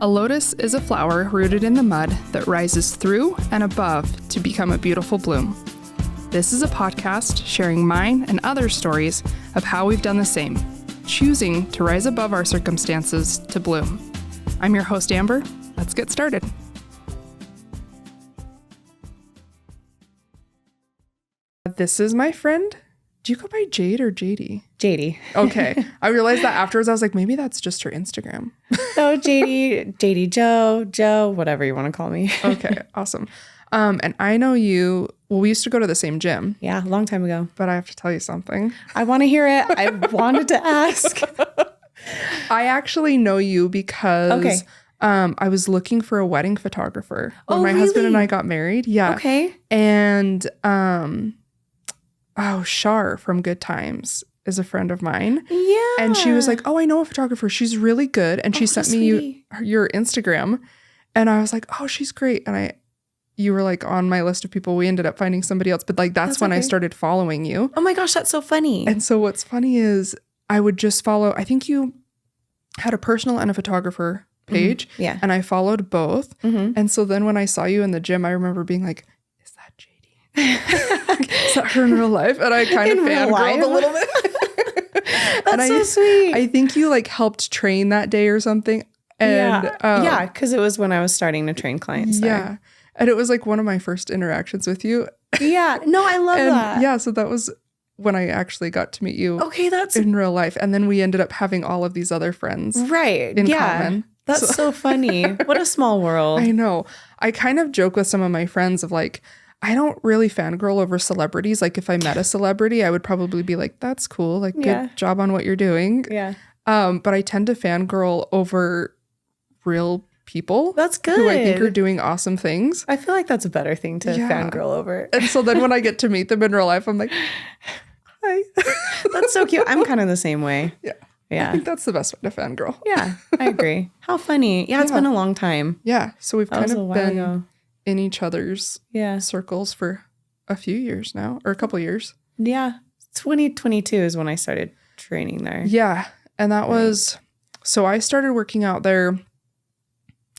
A lotus is a flower rooted in the mud that rises through and above to become a beautiful bloom. This is a podcast sharing mine and other stories of how we've done the same, choosing to rise above our circumstances to bloom. I'm your host, Amber. Let's get started. This is my friend. Do you go by Jade or Jadie? Jadie. Okay. I realized that afterwards. I was like, maybe that's just her Instagram. So Jadie Jo, whatever you want to call me. Okay, awesome. And I know you, well, we used to go to the same gym. Yeah, a long time ago. But I have to tell you something. I want to hear it. I wanted to ask. I actually know you because I was looking for a wedding photographer when my husband and I got married. Yeah. Okay. And Shar from Good Times is a friend of mine. Yeah. And she was like, oh, I know a photographer. She's really good. And she sent me your Instagram. And I was like, oh, she's great. And you were like on my list of people. We ended up finding somebody else. But like, that's when I started following you. Oh my gosh, that's so funny. And so what's funny is I would just follow, I think you had a personal and a photographer page. Mm-hmm. Yeah. And I followed both. Mm-hmm. And so then when I saw you in the gym, I remember being like, is that Jadie? Is that her in real life? And I kind of fangirled a little bit. That's so sweet. I think you like helped train that day or something. And yeah, because it was when I was starting to train clients there. Yeah. And it was like one of my first interactions with you. Yeah. No, I love that. Yeah. So that was when I actually got to meet you. Okay, that's in real life. And then we ended up having all of these other friends. Right. In common. That's so funny. What a small world. I know. I kind of joke with some of my friends of like, I don't really fangirl over celebrities. Like if I met a celebrity, I would probably be like, that's cool. Like good job on what you're doing. Yeah. But I tend to fangirl over real people. That's good. Who I think are doing awesome things. I feel like that's a better thing to fangirl over. And so then when I get to meet them in real life, I'm like, hi. That's so cute. I'm kind of the same way. Yeah. Yeah. I think that's the best way to fangirl. Yeah, I agree. How funny. Yeah, it's been a long time. Yeah. So we've kind of been ago. In each other's circles for a few years now, or a couple years. Yeah. 2022 is when I started training there. Yeah. And that was, so I started working out there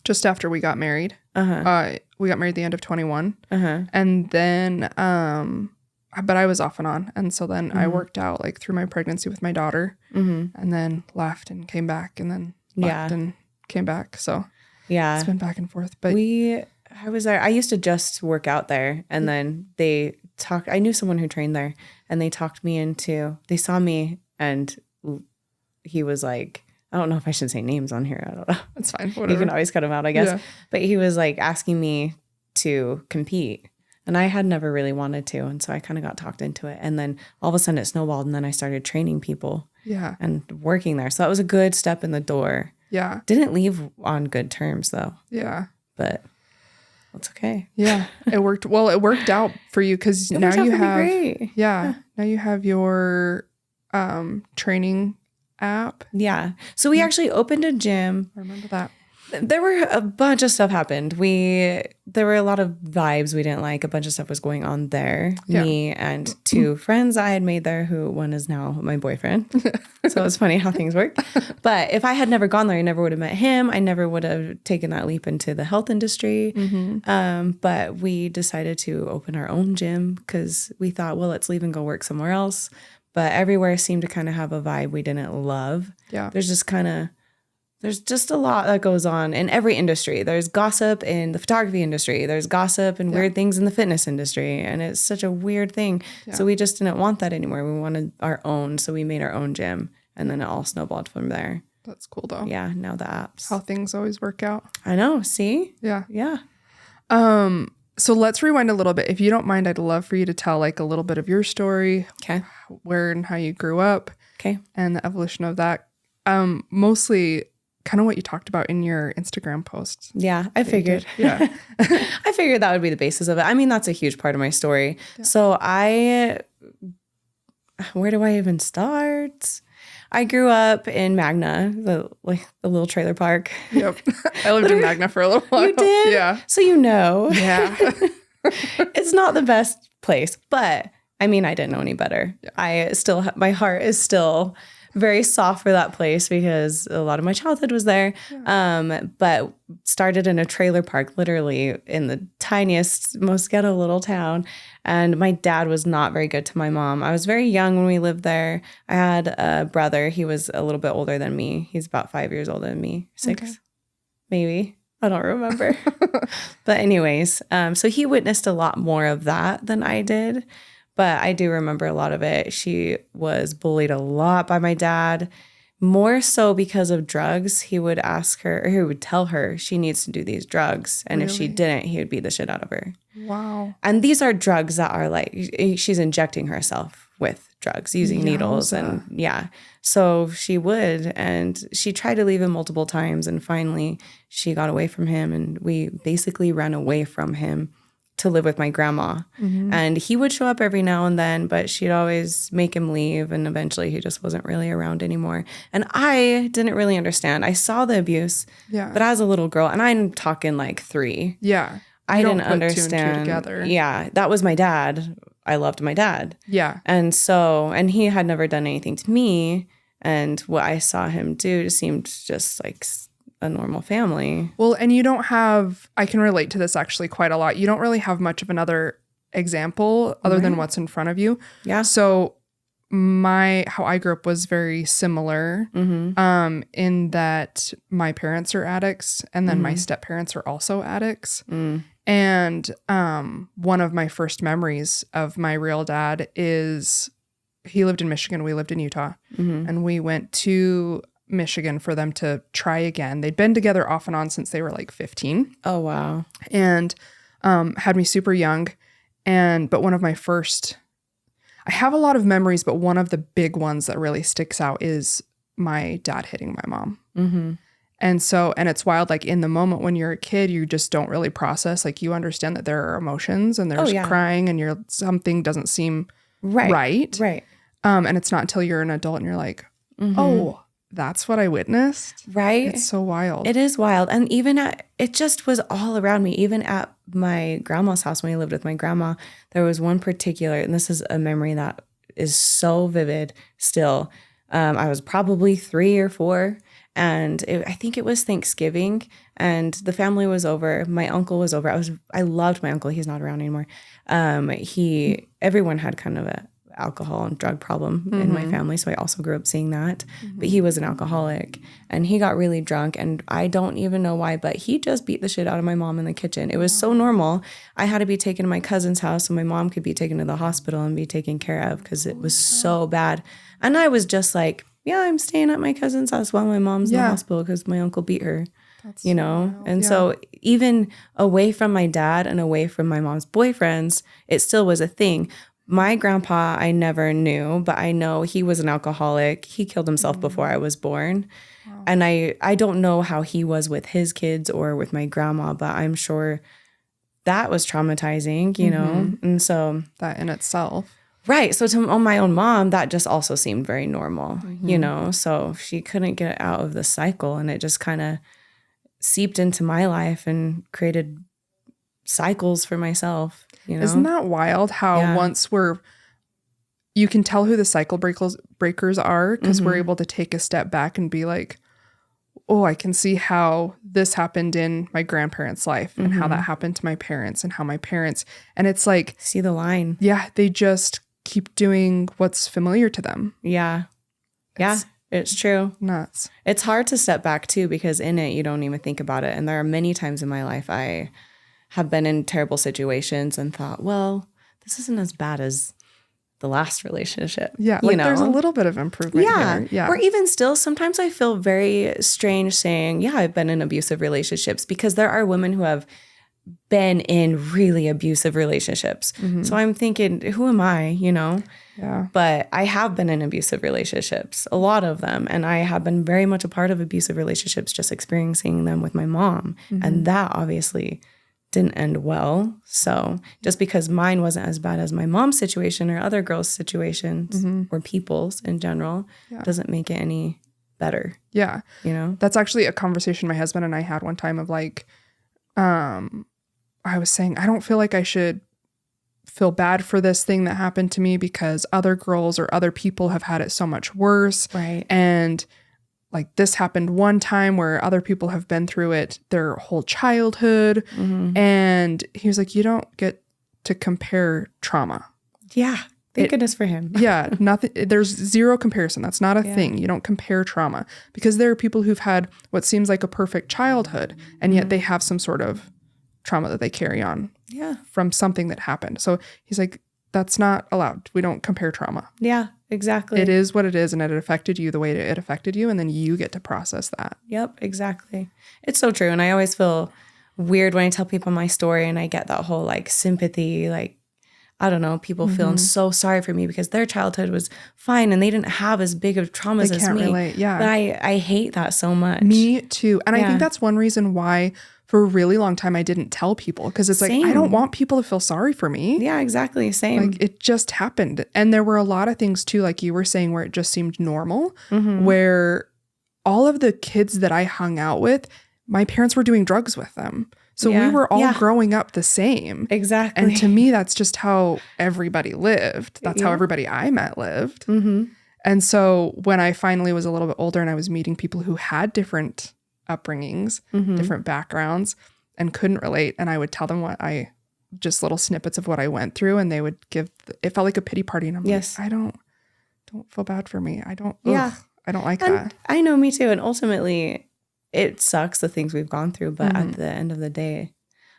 just after we got married. We got married the end of 21. And then, but I was off and on. And so then I worked out like through my pregnancy with my daughter and then left and came back and then left and came back. So it's been back and forth. But I was there. I used to just work out there. And then I knew someone who trained there and they talked me they saw me and he was like, I don't know if I should say names on here. I don't know. It's fine. Whatever. You can always cut them out, I guess. Yeah. But he was like asking me to compete. And I had never really wanted to. And so I kind of got talked into it. And then all of a sudden it snowballed. And then I started training people and working there. So that was a good step in the door. Yeah. Didn't leave on good terms though. Yeah. But that's okay. Yeah. It worked. Well, it worked out for you because now you have, great. Now you have your training app. Yeah. So we actually opened a gym. I remember that. There were a bunch of stuff happened. There were a lot of vibes we didn't like. A bunch of stuff was going on there. Yeah. Me and two friends I had made there, who one is now my boyfriend. So it's funny how things work. But if I had never gone there, I never would have met him. I never would have taken that leap into the health industry. But we decided to open our own gym because we thought, well, let's leave and go work somewhere else. But everywhere seemed to kind of have a vibe we didn't love. Yeah. There's just a lot that goes on in every industry. There's gossip in the photography industry. There's gossip and weird things in the fitness industry. And it's such a weird thing. Yeah. So we just didn't want that anymore. We wanted our own. So we made our own gym. And then it all snowballed from there. That's cool though. Yeah. Now the apps. How things always work out. I know. See? Yeah. Yeah. So let's rewind a little bit. If you don't mind, I'd love for you to tell like a little bit of your story. Okay. Where and how you grew up. Okay. And the evolution of that. Mostly kind of what you talked about in your Instagram posts. Yeah, I figured. Yeah. I figured that would be the basis of it. I mean, that's a huge part of my story. Yeah. So where do I even start? I grew up in Magna, the little trailer park. Yep. I lived in Magna for a little while. You did? Yeah. So you know. Yeah. It's not the best place, but I mean, I didn't know any better. Yeah. My heart is still very soft for that place because a lot of my childhood was there. Yeah. But started in a trailer park, literally in the tiniest, most ghetto little town. And my dad was not very good to my mom. I was very young when we lived there. I had a brother. He was a little bit older than me. He's about 5 years older than me. 6, maybe. I don't remember. But anyways, so he witnessed a lot more of that than I did. But I do remember a lot of it. She was bullied a lot by my dad, more so because of drugs. He would ask her, or he would tell her she needs to do these drugs. And if she didn't, he would beat the shit out of her. Wow. And these are drugs that are like, she's injecting herself with drugs, using needles. And so she would, and she tried to leave him multiple times. And finally she got away from him, and we basically ran away from him to live with my grandma. And he would show up every now and then, but she'd always make him leave. And eventually he just wasn't really around anymore. And I didn't really understand. I saw the abuse, but as a little girl, and I'm talking like 3. Yeah. I didn't understand. 2 and 2 together. Yeah. That was my dad. I loved my dad. Yeah. And he had never done anything to me. And what I saw him do just seemed just like a normal family. Well, and you don't have, I can relate to this actually quite a lot. You don't really have much of another example other than what's in front of you. Yeah. So how I grew up was very similar in that my parents are addicts, and then my step parents are also addicts. And one of my first memories of my real dad is he lived in Michigan. We lived in Utah. And we went to Michigan for them to try again. They'd been together off and on since they were like 15. Oh, wow. And had me super young. But one of my first, I have a lot of memories, but one of the big ones that really sticks out is my dad hitting my mom. And it's wild, like in the moment when you're a kid, you just don't really process, like you understand that there are emotions and there's crying and something doesn't seem right. Right. And it's not until you're an adult and you're like, oh, that's what I witnessed. Right. It's so wild. It is wild. And it just was all around me. Even at my grandma's house, when I lived with my grandma, there was one particular, and this is a memory that is so vivid still. I was probably 3 or 4. And I think it was Thanksgiving, and the family was over. My uncle was over. I loved my uncle. He's not around anymore. Everyone had kind of a alcohol and drug problem in my family, so I also grew up seeing that. But he was an alcoholic, and he got really drunk, and I don't even know why, but he just beat the shit out of my mom in the kitchen. It was so normal. I had to be taken to my cousin's house so my mom could be taken to the hospital and be taken care of because it was so bad. And I was just like, yeah, I'm staying at my cousin's house while my mom's in the hospital because my uncle beat her. That's wild. And so even away from my dad and away from my mom's boyfriends, it still was a thing. My grandpa, I never knew, but I know he was an alcoholic. He killed himself before I was born. Wow. And I don't know how he was with his kids or with my grandma, but I'm sure that was traumatizing, you know? And so that in itself. Right. So on my own mom, that just also seemed very normal, you know? So she couldn't get out of the cycle, and it just kind of seeped into my life and created cycles for myself. You know? Isn't that wild how once you can tell who the cycle breakers are because we're able to take a step back and be like, oh, I can see how this happened in my grandparents' life and how that happened to my parents and how my parents, and it's like, see the line. Yeah. They just keep doing what's familiar to them. Yeah. It's true. Nuts. It's hard to step back too, because in it, you don't even think about it. And there are many times in my life I have been in terrible situations and thought, well, this isn't as bad as the last relationship. Yeah. Like there's a little bit of improvement here. Yeah. Or even still, sometimes I feel very strange saying, yeah, I've been in abusive relationships, because there are women who have been in really abusive relationships. So I'm thinking, who am I, you know? Yeah. But I have been in abusive relationships, a lot of them. And I have been very much a part of abusive relationships, just experiencing them with my mom. And that obviously didn't end well. So just because mine wasn't as bad as my mom's situation or other girls' situations or people's in general doesn't make it any better. Yeah. You know? That's actually a conversation my husband and I had one time of like, I was saying, I don't feel like I should feel bad for this thing that happened to me because other girls or other people have had it so much worse. Right. And like this happened one time where other people have been through it their whole childhood. Mm-hmm. And he was like, you don't get to compare trauma. Yeah. Thank goodness for him. Yeah. Nothing. There's zero comparison. That's not a thing. You don't compare trauma because there are people who've had what seems like a perfect childhood and yet they have some sort of trauma that they carry on from something that happened. So he's like, that's not allowed. We don't compare trauma. Yeah, exactly. It is what it is, and it affected you the way it affected you, and then you get to process that. Yep, exactly. It's so true. And I always feel weird when I tell people my story and I get that whole like sympathy, like, I don't know, people feeling so sorry for me because their childhood was fine and they didn't have as big of traumas as me. Relate. Yeah. But I hate that so much. Me too. And I think that's one reason why for a really long time I didn't tell people because it's like, I don't want people to feel sorry for me. Yeah, exactly. Same. Like it just happened. And there were a lot of things too, like you were saying, where it just seemed normal, where all of the kids that I hung out with, my parents were doing drugs with them. So we were all growing up the same. Exactly. And to me, that's just how everybody lived. That's how everybody I met lived. And so when I finally was a little bit older and I was meeting people who had different upbringings, different backgrounds, and couldn't relate, and I would tell them just little snippets of what I went through, and they would it felt like a pity party. And I'm like, I don't feel bad for me. I don't like that. I know, me too. And ultimately, it sucks the things we've gone through, but at the end of the day,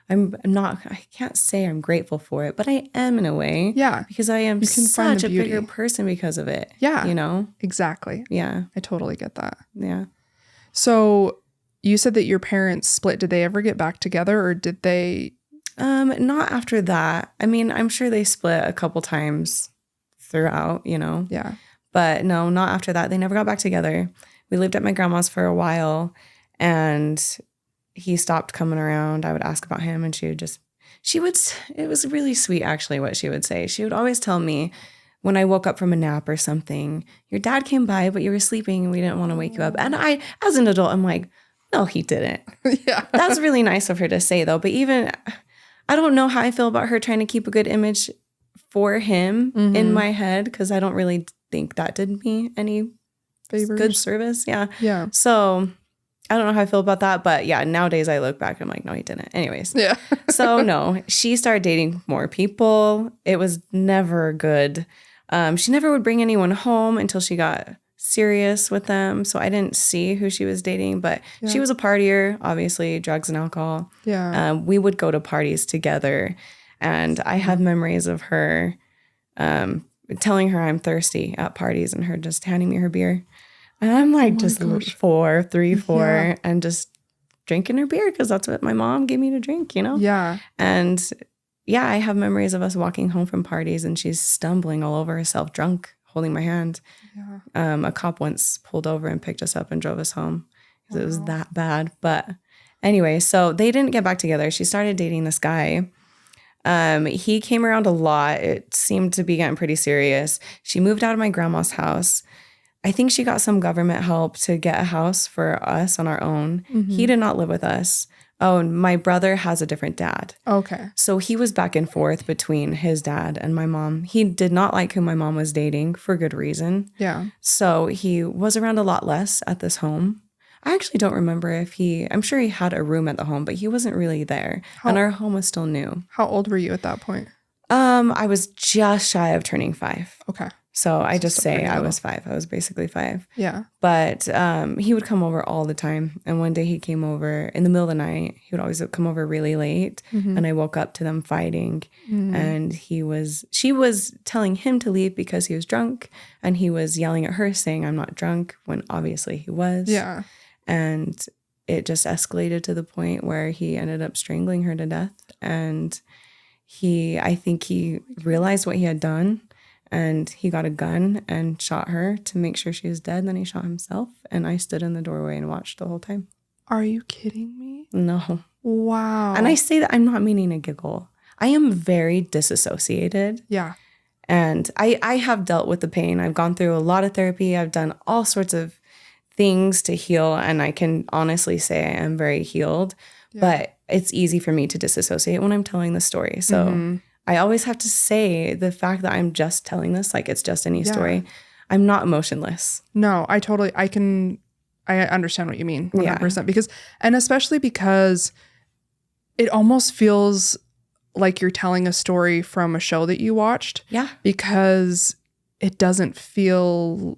I can't say I'm grateful for it, but I am in a way. Yeah. Because I am such a bigger person because of it. Yeah. You know? Exactly. Yeah. I totally get that. Yeah. So you said that your parents split. Did they ever get back together or did they? Not after that. I mean, I'm sure they split a couple times throughout, you know? Yeah. But no, not after that. They never got back together. We lived at my grandma's for a while. And he stopped coming around. I would ask about him and it was really sweet actually what she would say. She would always tell me when I woke up from a nap or something, your dad came by, but you were sleeping and we didn't want to wake you up. And I, as an adult, I'm like, no, he didn't. Yeah. That's really nice of her to say though. But even, I don't know how I feel about her trying to keep a good image for him in my head because I don't really think that did me any favors. Good service. Yeah. Yeah. So I don't know how I feel about that, but yeah, nowadays I look back, I'm like, no, he didn't. Anyways. Yeah. So no, she started dating more people. It was never good. She never would bring anyone home until she got serious with them. So I didn't see who she was dating, but she was a partier, obviously, drugs and alcohol. Yeah. We would go to parties together. And I have memories of her telling her I'm thirsty at parties and her just handing me her beer. And I'm like just 4, and just drinking her beer because that's what my mom gave me to drink, you know? Yeah. And yeah, I have memories of us walking home from parties and she's stumbling all over herself, drunk, holding my hand. Yeah. A cop once pulled over and picked us up and drove us home because it was that bad. But anyway, so they didn't get back together. She started dating this guy. He came around a lot. It seemed to be getting pretty serious. She moved out of my grandma's house. I think she got some government help to get a house for us on our own. He did not live with us. Oh, and my brother has a different dad. Okay. So he was back and forth between his dad and my mom. He did not like who my mom was dating for good reason. Yeah. So he was around a lot less at this home. I actually don't remember I'm sure he had a room at the home, but he wasn't really there. And our home was still new. How old were you at that point? I was just shy of turning 5. Okay. So I just say I was 5. I was basically 5. Yeah. But he would come over all the time. And one day he came over in the middle of the night. He would always come over really late. And I woke up to them fighting. And she was telling him to leave because he was drunk. And he was yelling at her saying, I'm not drunk, when obviously he was. Yeah. And it just escalated to the point where he ended up strangling her to death. And I think he realized what he had done. And he got a gun and shot her to make sure she was dead. Then he shot himself. And I stood in the doorway and watched the whole time. Are you kidding me? No. Wow. And I say that I'm not meaning to giggle. I am very disassociated. Yeah. And I have dealt with the pain. I've gone through a lot of therapy. I've done all sorts of things to heal. And I can honestly say I am very healed. Yeah. But it's easy for me to disassociate when I'm telling the story. So I always have to say the fact that I'm just telling this like it's just any story. I'm not emotionless. No, I understand what you mean 100% because, and especially because it almost feels like you're telling a story from a show that you watched. Yeah. Because it doesn't feel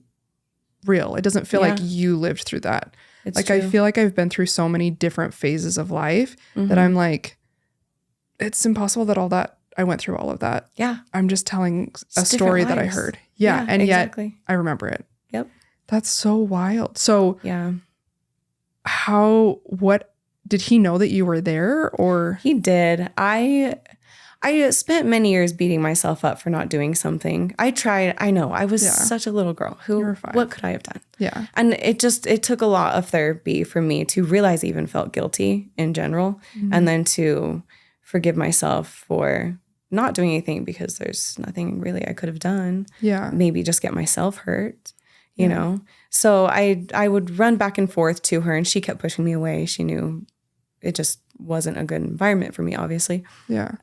real. It doesn't feel like you lived through that. It's like, true. I feel like I've been through so many different phases of life that I'm like, it's impossible that all that I went through all of that. Yeah. I'm just telling a story that I heard. Yeah. And exactly. Yet I remember it. Yep. That's so wild. So yeah. What did he know that you were there or? He did. I spent many years beating myself up for not doing something. I tried. I know I was such a little girl what could I have done? Yeah. And it took a lot of therapy for me to realize I even felt guilty in general. And then to forgive myself for not doing anything because there's nothing really I could have done. Yeah. Maybe just get myself hurt, you know? So I would run back and forth to her and she kept pushing me away. She knew it just wasn't a good environment for me, obviously. Yeah.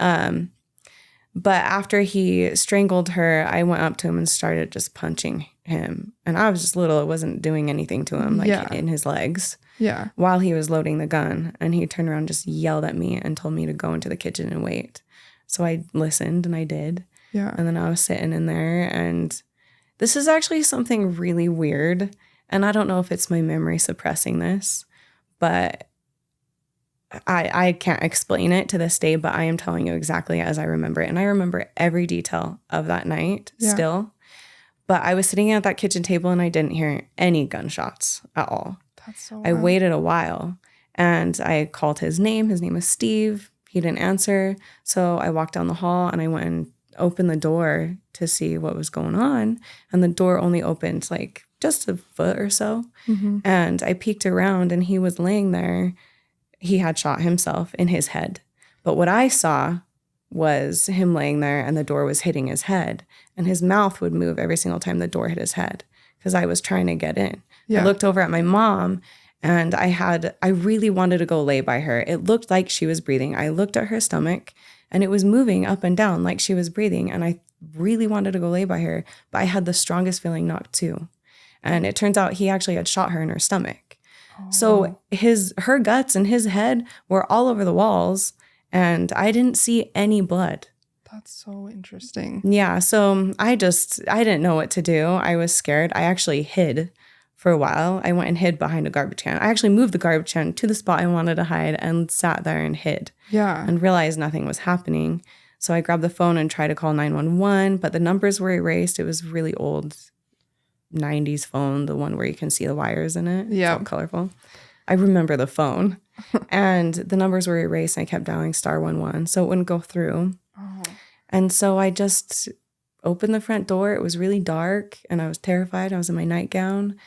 But after he strangled her, I went up to him and started just punching him. And I was just little. It wasn't doing anything to him, like in his legs. Yeah. While he was loading the gun. And he turned around and just yelled at me and told me to go into the kitchen and wait. So I listened and I did. Yeah. And then I was sitting in there. And this is actually something really weird. And I don't know if it's my memory suppressing this, but I can't explain it to this day, but I am telling you exactly as I remember it. And I remember every detail of that night still. But I was sitting at that kitchen table and I didn't hear any gunshots at all. That's so I waited a while and I called his name. His name was Steve. He didn't answer. So I walked down the hall and I went and opened the door to see what was going on. And the door only opened like just a foot or so. Mm-hmm. And I peeked around and he was laying there. He had shot himself in his head. But what I saw was him laying there and the door was hitting his head. And his mouth would move every single time the door hit his head because I was trying to get in. Yeah. I looked over at my mom and I really wanted to go lay by her. It looked like she was breathing. I looked at her stomach and it was moving up and down like she was breathing. And I really wanted to go lay by her, but I had the strongest feeling not to. And it turns out he actually had shot her in her stomach. So her guts and his head were all over the walls and I didn't see any blood. That's so interesting. Yeah. So I didn't know what to do. I was scared. I actually hid for a while. I went and hid behind a garbage can. I actually moved the garbage can to the spot I wanted to hide and sat there and hid. Yeah. And realized nothing was happening. So I grabbed the phone and tried to call 911, but the numbers were erased. It was really old 90s phone, the one where you can see the wires in it. Yeah. It's all colorful. I remember the phone. And the numbers were erased and I kept dialing *11 so it wouldn't go through. Oh. And so I just opened the front door. It was really dark and I was terrified. I was in my nightgown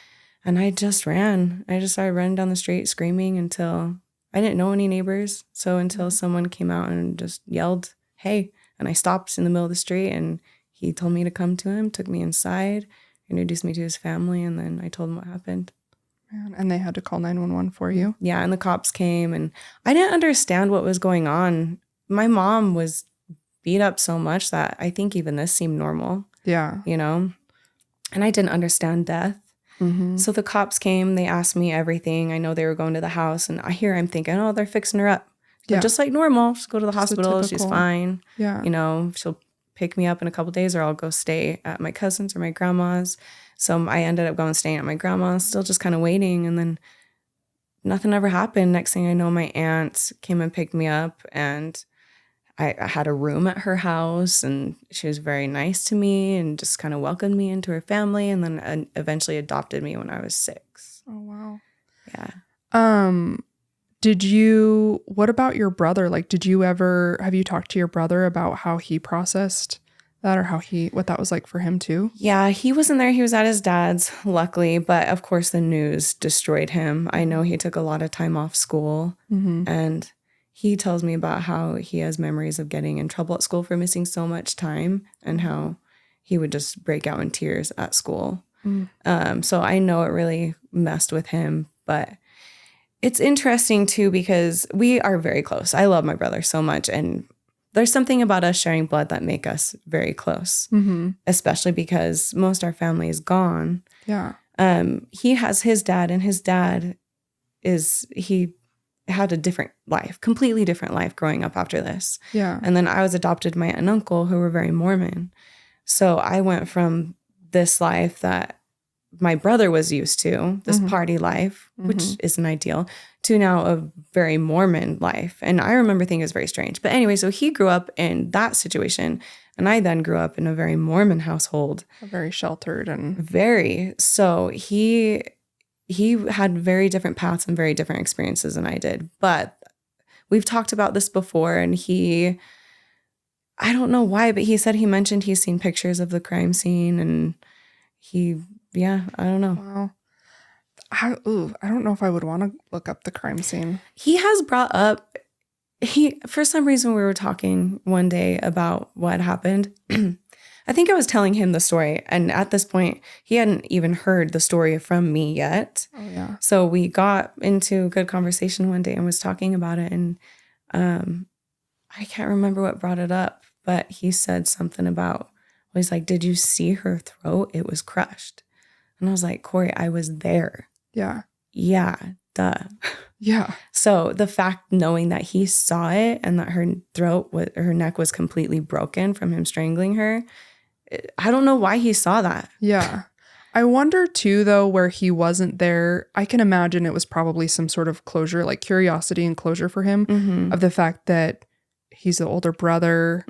and I just ran. I just started running down the street screaming until I didn't know any neighbors. So until someone came out and just yelled, "Hey," and I stopped in the middle of the street and he told me to come to him, took me inside, introduced me to his family, and then I told him what happened. Man, and they had to call 911 for you? Yeah, and the cops came, and I didn't understand what was going on. My mom was beat up so much that I think even this seemed normal. Yeah. You know? And I didn't understand death. Mm-hmm. So the cops came, they asked me everything. I know they were going to the house, and I'm thinking, oh, they're fixing her up. So just like normal, just go to the hospital, she's fine. Yeah. You know, she'll pick me up in a couple of days or I'll go stay at my cousin's or my grandma's. So I ended up going staying at my grandma's, still just kind of waiting. And then nothing ever happened. Next thing I know, my aunt came and picked me up and I had a room at her house and she was very nice to me and just kind of welcomed me into her family and then eventually adopted me when I was 6. Oh, wow. Yeah. What about your brother? Like, have you talked to your brother about how he processed that or what that was like for him too? Yeah, he wasn't there. He was at his dad's, luckily. But of course, the news destroyed him. I know he took a lot of time off school. Mm-hmm. And he tells me about how he has memories of getting in trouble at school for missing so much time and how he would just break out in tears at school. Mm. So I know it really messed with him. But it's interesting too because we are very close. I love my brother so much. And there's something about us sharing blood that make us very close, especially because most our family is gone. Yeah. He has his dad, and his dad he had a different life, completely different life growing up after this. Yeah. And then I was adopted by my aunt and uncle who were very Mormon. So I went from this life that my brother was used to, this party life, which isn't ideal, to now a very Mormon life. And I remember thinking it was very strange. But anyway, so he grew up in that situation. And I then grew up in a very Mormon household. Very sheltered and very. So he had very different paths and very different experiences than I did. But we've talked about this before, and I don't know why, but he mentioned he's seen pictures of the crime scene, and I don't know. Wow. I don't know if I would want to look up the crime scene. He has brought up, for some reason we were talking one day about what happened. I think I was telling him the story, and at this point, he hadn't even heard the story from me yet. Oh, yeah. So we got into a good conversation one day and was talking about it, and I can't remember what brought it up, but he said something about, he's like, did you see her throat? It was crushed. And I was like, Corey, I was there. Yeah. Yeah, duh. Yeah. So the fact knowing that he saw it and that her neck was completely broken from him strangling her, I don't know why he saw that. Yeah. I wonder too, though, where he wasn't there. I can imagine it was probably some sort of closure, like curiosity and closure for him of the fact that he's the older brother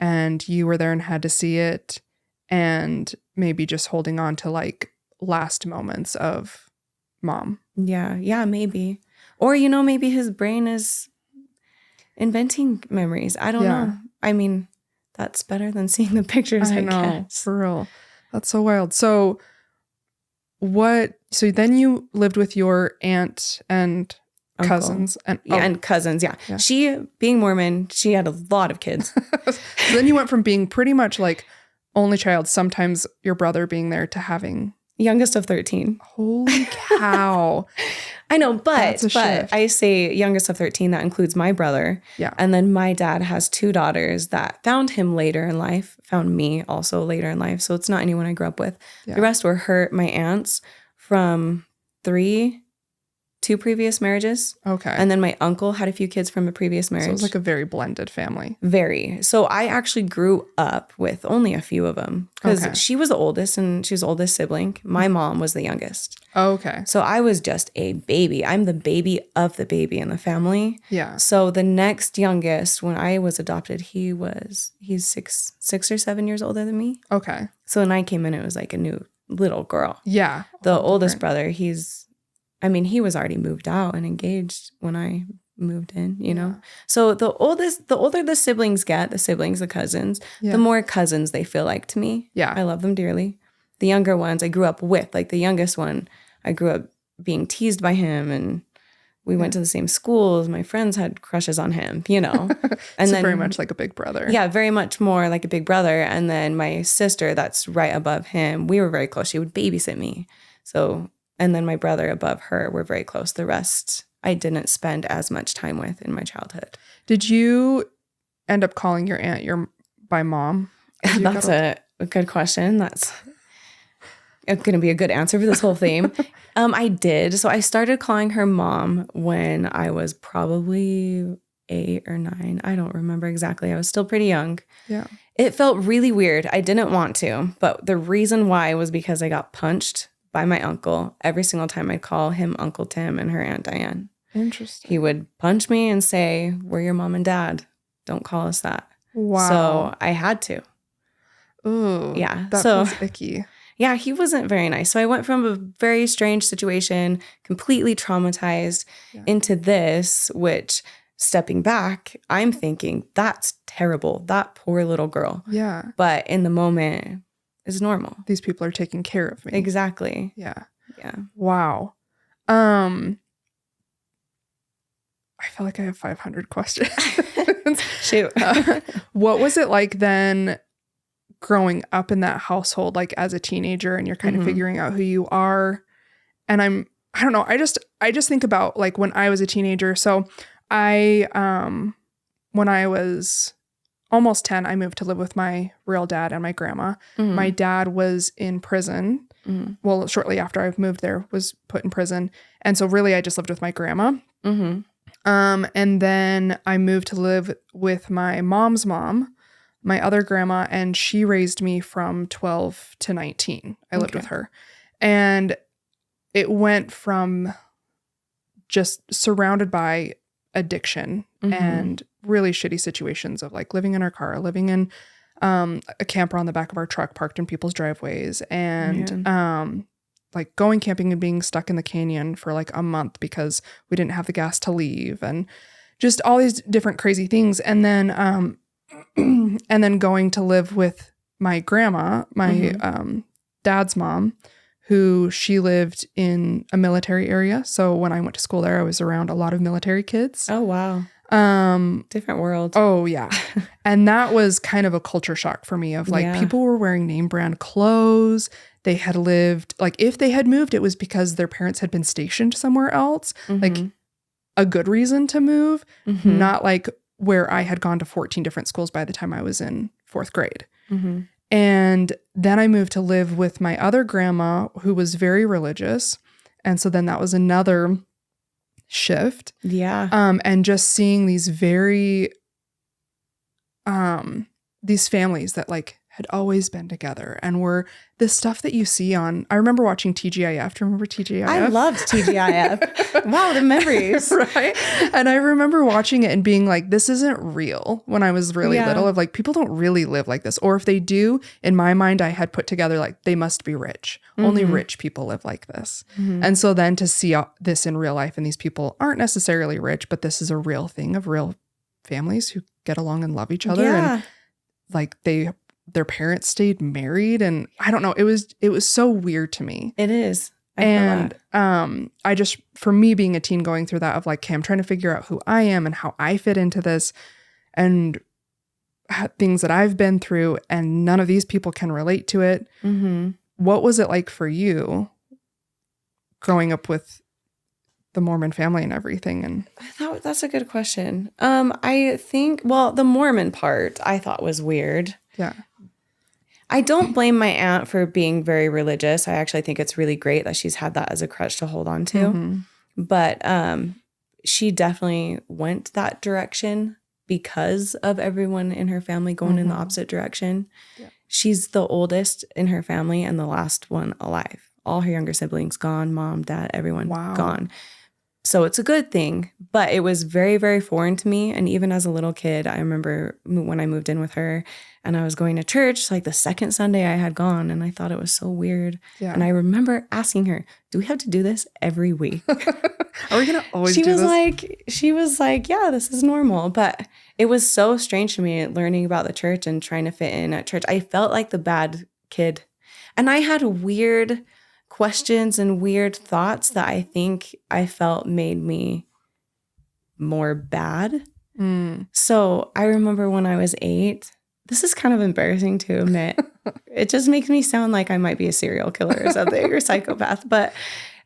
and you were there and had to see it, and maybe just holding on to like last moments of mom. Yeah, maybe. Or, maybe his brain is inventing memories. I don't know. I mean, that's better than seeing the pictures, I guess. For real. That's so wild. So then you lived with your aunt and cousins. And cousins, yeah. She, being Mormon, she had a lot of kids. So then you went from being pretty much like only child, sometimes your brother being there, to having... Youngest of 13. Holy cow. I know, but I say youngest of 13, that includes my brother. Yeah. And then my dad has 2 daughters that found him later in life, found me also later in life. So it's not anyone I grew up with. Yeah. The rest were my aunts from 2 previous marriages. Okay. And then my uncle had a few kids from a previous marriage. So it was like a very blended family. Very. So I actually grew up with only a few of them because she was the oldest, and she was the oldest sibling. My mom was the youngest. Okay. So I was just a baby. I'm the baby of the baby in the family. Yeah. So the next youngest, when I was adopted, he's 6 or 7 years older than me. Okay. So when I came in, it was like a new little girl. Yeah. The oldest brother, he was already moved out and engaged when I moved in, you know? So the older the siblings get, the cousins, the more cousins they feel like to me. Yeah. I love them dearly. The younger ones I grew up with, like the youngest one, I grew up being teased by him, and we went to the same schools. My friends had crushes on him, you know? And so then, very much like a big brother. Yeah, very much more like a big brother. And then my sister that's right above him, we were very close. She would babysit me. So... And then my brother above her, we're very close. The rest, I didn't spend as much time with in my childhood. Did you end up calling your aunt by mom? That's a good question. That's going to be a good answer for this whole theme. I did. So I started calling her mom when I was probably 8 or 9. I don't remember exactly. I was still pretty young. Yeah. It felt really weird. I didn't want to. But the reason why was because I got punched by my uncle every single time I'd call him Uncle Tim and her Aunt Diane. Interesting. He would punch me and say, "We're your mom and dad. Don't call us that." Wow. So I had to. Ooh. Yeah. That feels icky. Yeah, he wasn't very nice. So I went from a very strange situation, completely traumatized, into this, which, stepping back, I'm thinking, that's terrible. That poor little girl. Yeah. But in the moment... is normal. These people are taking care of me. Exactly. Yeah. Yeah. Wow. I feel like I have 500 questions. Shoot. What was it like then growing up in that household, like as a teenager, and you're kind of figuring out who you are? And I don't know. I just think about like when I was a teenager. So when I was almost 10, I moved to live with my real dad and my grandma. Mm-hmm. My dad was in prison. Mm-hmm. Well, shortly after I moved there, was put in prison. And so really I just lived with my grandma. Mm-hmm. And then I moved to live with my mom's mom, my other grandma, and she raised me from 12 to 19. I lived with her. And it went from just surrounded by addiction and really shitty situations of like living in our car, living in a camper on the back of our truck parked in people's driveways, and like going camping and being stuck in the canyon for like a month because we didn't have the gas to leave, and just all these different crazy things. And then and then going to live with my grandma, my dad's mom, who she lived in a military area. So when I went to school there, I was around a lot of military kids. Oh, wow. Different world. Oh, yeah. And that was kind of a culture shock for me of like people were wearing name brand clothes. They had lived, like if they had moved, it was because their parents had been stationed somewhere else. Like a good reason to move, not like where I had gone to 14 different schools by the time I was in 4th grade. And then I moved to live with my other grandma who was very religious. And so then that was another shift. Yeah. And just seeing these very, these families that like had always been together and were the stuff that you see on, I remember watching TGIF. Do you remember TGIF? I loved TGIF. Wow, the memories. Right. And I remember watching it and being like, this isn't real when I was really little, of like, people don't really live like this. Or if they do, in my mind, I had put together like, they must be rich. Only rich people live like this. And so then to see this in real life, and these people aren't necessarily rich, but this is a real thing of real families who get along and love each other. And like their parents stayed married, and I don't know, it was so weird to me. It is. And I just, for me being a teen going through that of like, okay, I'm trying to figure out who I am and how I fit into this and things that I've been through, and none of these people can relate to it. What was it like for you growing up with the Mormon family and everything? And that's a good question. I think, well, the Mormon part I thought was weird. Yeah. I don't blame my aunt for being very religious. I actually think it's really great that she's had that as a crutch to hold on to. But she definitely went that direction because of everyone in her family going in the opposite direction. Yeah. She's the oldest in her family and the last one alive. All her younger siblings gone, mom, dad, everyone gone. So it's a good thing, but it was very, very foreign to me. And even as a little kid, I remember when I moved in with her and I was going to church, like the second Sunday I had gone, and I thought it was so weird. Yeah. And I remember asking her, do we have to do this every week? Are we going to always do this? She was like, yeah, this is normal. But it was so strange to me learning about the church and trying to fit in at church. I felt like the bad kid. And I had weird questions and weird thoughts that I think I felt made me more bad. So I remember when I was 8, this is kind of embarrassing to admit. It just makes me sound like I might be a serial killer or something or psychopath. But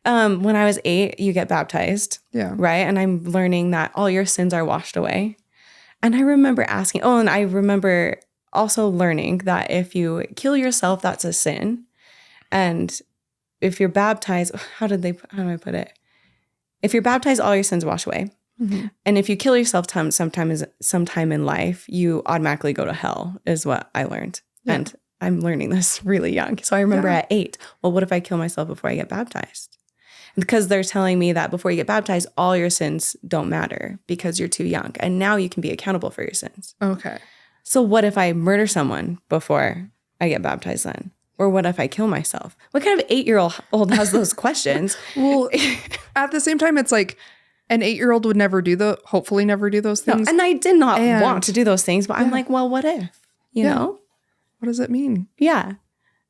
when I was 8, you get baptized, right? And I'm learning that all your sins are washed away. And I remember asking, and I remember also learning that if you kill yourself, that's a sin. And if you're baptized, how do I put it? If you're baptized, all your sins wash away. And if you kill yourself sometime in life, you automatically go to hell, is what I learned. Yeah. And I'm learning this really young. So I remember at 8, well, what if I kill myself before I get baptized? Because they're telling me that before you get baptized, all your sins don't matter because you're too young. And now you can be accountable for your sins. Okay. So what if I murder someone before I get baptized then? Or what if I kill myself? What kind of 8-year-old has those questions? Well, at the same time, it's like an 8-year-old would hopefully never do those things. No, and I did not want to do those things, but I'm like, well, what if? You know? What does it mean? Yeah.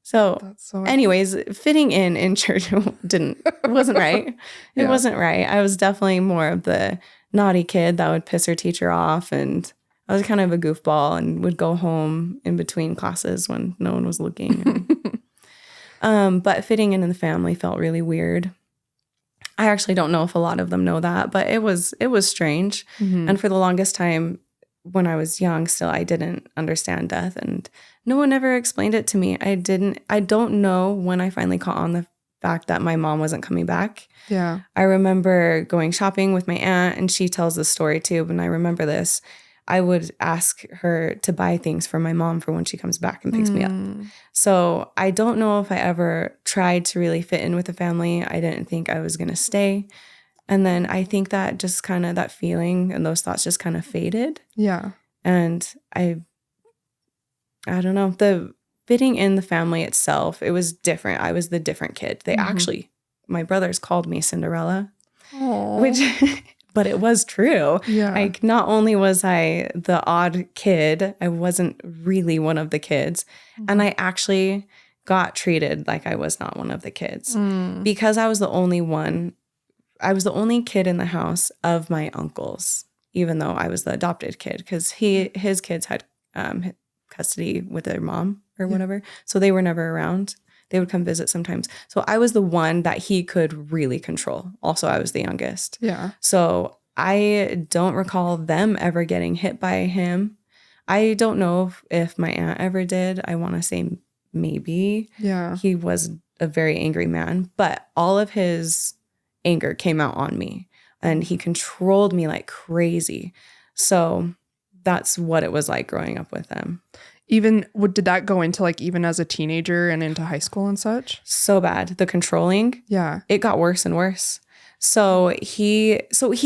So anyways, fitting in church wasn't right. It wasn't right. I was definitely more of the naughty kid that would piss her teacher off, and I was kind of a goofball and would go home in between classes when no one was looking. But fitting in the family felt really weird. I actually don't know if a lot of them know that, but it was strange. And for the longest time, when I was young, still, I didn't understand death, and no one ever explained it to me. I don't know when I finally caught on the fact that my mom wasn't coming back. Yeah. I remember going shopping with my aunt, and she tells this story too, and I remember this. I would ask her to buy things for my mom for when she comes back and picks me up. So I don't know if I ever tried to really fit in with the family. I didn't think I was going to stay. And then I think that just kind of that feeling and those thoughts just kind of faded. Yeah. And I don't know, the fitting in the family itself, it was different. I was the different kid. They actually, my brothers called me Cinderella, which, but it was true. Yeah. Like, not only was I the odd kid, I wasn't really one of the kids. And I actually got treated like I was not one of the kids because I was the only one. I was the only kid in the house of my uncles, even though I was the adopted kid, because his kids had custody with their mom or whatever. So they were never around. They would come visit sometimes. So I was the one that he could really control. Also, I was the youngest. Yeah. So I don't recall them ever getting hit by him. I don't know if my aunt ever did. I want to say maybe. Yeah. He was a very angry man, but all of his anger came out on me, and he controlled me like crazy. So that's what it was like growing up with him. Did that go into like even as a teenager and into high school and such? So bad. The controlling. Yeah. It got worse and worse. So he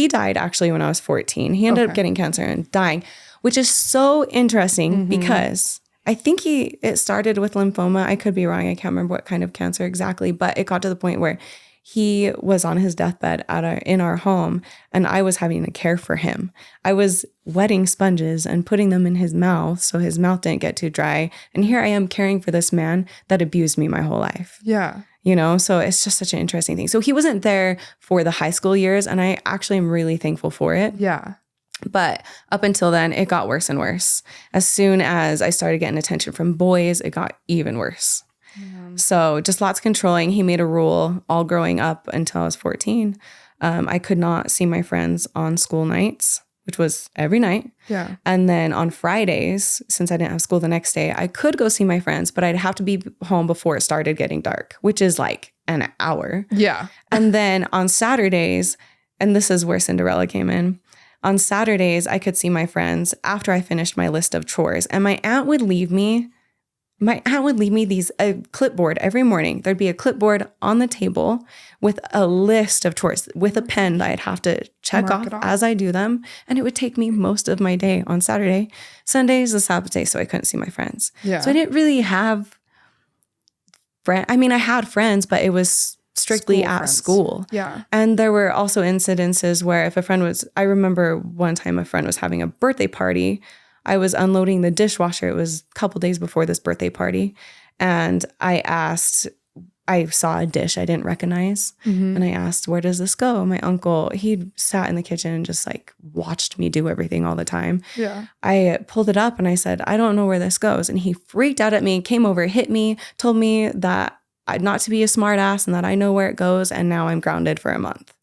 died actually when I was 14. He ended up getting cancer and dying, which is so interesting because I think it started with lymphoma. I could be wrong. I can't remember what kind of cancer exactly, but it got to the point where he was on his deathbed in our home, and I was having to care for him. I was wetting sponges and putting them in his mouth so his mouth didn't get too dry. And here I am caring for this man that abused me my whole life. Yeah. You know, so it's just such an interesting thing. So he wasn't there for the high school years, and I actually am really thankful for it. Yeah. But up until then, it got worse and worse. As soon as I started getting attention from boys, it got even worse. So just lots of controlling. He made a rule all growing up until I was 14. I could not see my friends on school nights, which was every night. Yeah. And then on Fridays, since I didn't have school the next day, I could go see my friends, but I'd have to be home before it started getting dark, which is like an hour. Yeah. And then on Saturdays, and this is where Cinderella came in, on Saturdays, I could see my friends after I finished my list of chores. And my aunt would leave me a clipboard every morning. There'd be a clipboard on the table with a list of chores with a pen that I'd have to check off as I do them. And it would take me most of my day on Saturday. Sunday is the Sabbath day, so I couldn't see my friends. Yeah. So I didn't really have friends. I mean, I had friends, but it was strictly at school. Yeah. And there were also incidences where if a friend I remember one time a friend was having a birthday party. I was unloading the dishwasher. It was a couple days before this birthday party. And I saw a dish I didn't recognize. And I asked, where does this go? My uncle, he sat in the kitchen and just like watched me do everything all the time. Yeah. I pulled it up and I said, I don't know where this goes. And he freaked out at me, came over, hit me, told me that not to be a smart ass and that I know where it goes. And now I'm grounded for a month.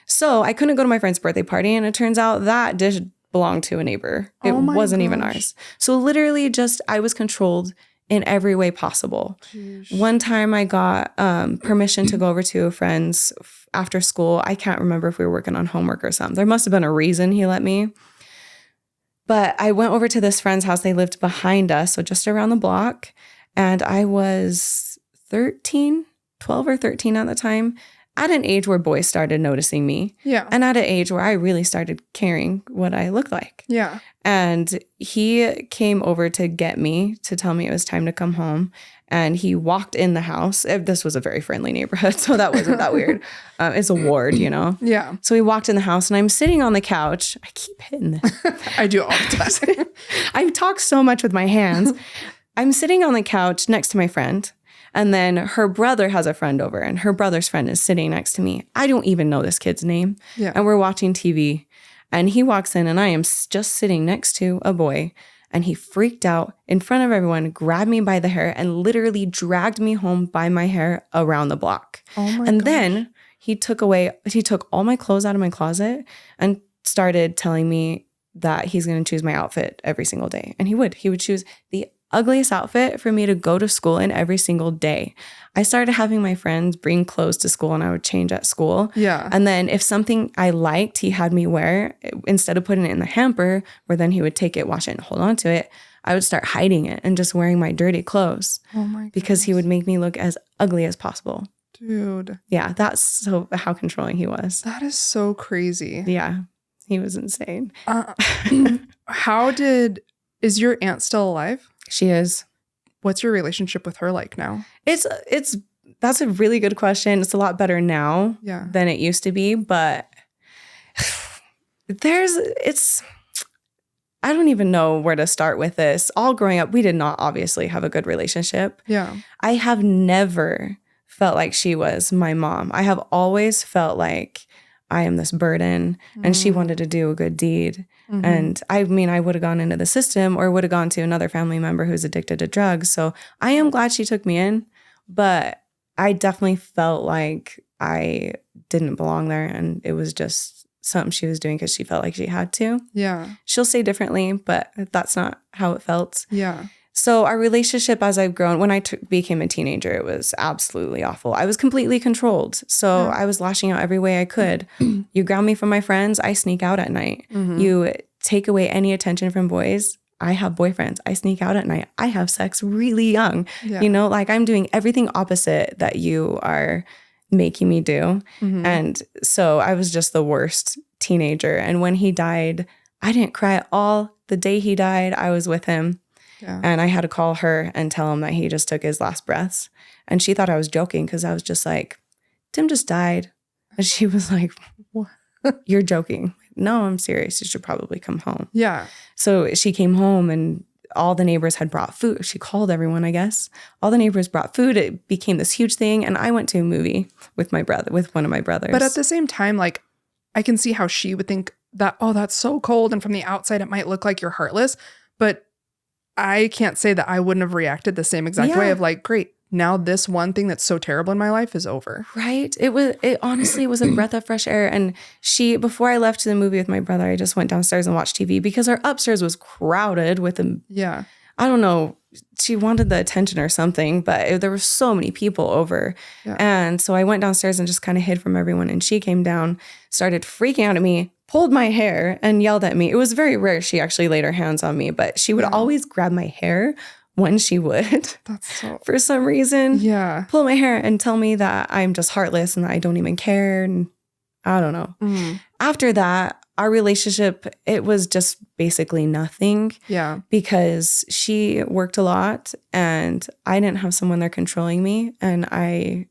So I couldn't go to my friend's birthday party. And it turns out that dish belonged to a neighbor. It wasn't even ours. So literally just I was controlled in every way possible. Jeez. One time I got permission to go over to a friend's after school. I can't remember if we were working on homework or something. There must have been a reason he let me. But I went over to this friend's house. They lived behind us, so just around the block. And I was 12 or 13 at the time. At an age where boys started noticing me. Yeah. And at an age where I really started caring what I looked like. Yeah. And he came over to get me, to tell me it was time to come home. And he walked in the house. This was a very friendly neighborhood, so that wasn't that weird. It's a ward, you know? Yeah. So he walked in the house and I'm sitting on the couch. I keep hitting this. I do all the time. I talk so much with my hands. I'm sitting on the couch next to my friend. And then her brother has a friend over and her brother's friend is sitting next to me. I don't even know this kid's name. Yeah. And we're watching TV and he walks in and I am just sitting next to a boy and he freaked out in front of everyone, grabbed me by the hair and literally dragged me home by my hair around the block. And then he took all my clothes out of my closet and started telling me that he's going to choose my outfit every single day. And he would choose the ugliest outfit for me to go to school in every single day. I started having my friends bring clothes to school and I would change at school. Yeah. And then if something I liked, he had me wear, instead of putting it in the hamper where then he would take it, wash it, and hold on to it, I would start hiding it and just wearing my dirty clothes. Oh my goodness. Because he would make me look as ugly as possible. Dude. Yeah, that's so how controlling he was. That is so crazy. Yeah, he was insane. Is your aunt still alive? She is. What's your relationship with her like now? That's a really good question. It's a lot better now than it used to be, but I don't even know where to start with this. All growing up, we did not obviously have a good relationship. Yeah. I have never felt like she was my mom. I have always felt like I am this burden and she wanted to do a good deed. Mm-hmm. And I mean, I would have gone into the system or would have gone to another family member who's addicted to drugs. So I am glad she took me in, but I definitely felt like I didn't belong there. And it was just something she was doing because she felt like she had to. Yeah. She'll say differently, but that's not how it felt. Yeah. So our relationship as I've grown, when I became a teenager, it was absolutely awful. I was completely controlled. So I was lashing out every way I could. You ground me from my friends, I sneak out at night. Mm-hmm. You take away any attention from boys, I have boyfriends. I sneak out at night. I have sex really young. Yeah. You know, like I'm doing everything opposite that you are making me do. Mm-hmm. And so I was just the worst teenager. And when he died, I didn't cry at all. The day he died, I was with him. Yeah. And I had to call her and tell him that he just took his last breaths. And she thought I was joking because I was just like, Tim just died. And she was like, what? You're joking. No, I'm serious. You should probably come home. Yeah. So she came home and all the neighbors had brought food. She called everyone, I guess. All the neighbors brought food. It became this huge thing. And I went to a movie with one of my brothers. But at the same time, like, I can see how she would think that, oh, that's so cold. And from the outside, it might look like you're heartless. But I can't say that I wouldn't have reacted the same exact way of like, great, now this one thing that's so terrible in my life is over. Right. It honestly was a breath of fresh air. And before I left to the movie with my brother, I just went downstairs and watched TV because our upstairs was crowded with them. Yeah. I don't know. She wanted the attention or something, but there were so many people over. Yeah. And so I went downstairs and just kind of hid from everyone. And she came down, started freaking out at me, pulled my hair and yelled at me. It was very rare she actually laid her hands on me, but she would always grab my hair when she would. That's so... for some reason. Yeah. Pull my hair and tell me that I'm just heartless and that I don't even care. And I don't know. Mm. After that, our relationship, it was just basically nothing. Yeah. Because she worked a lot and I didn't have someone there controlling me. And I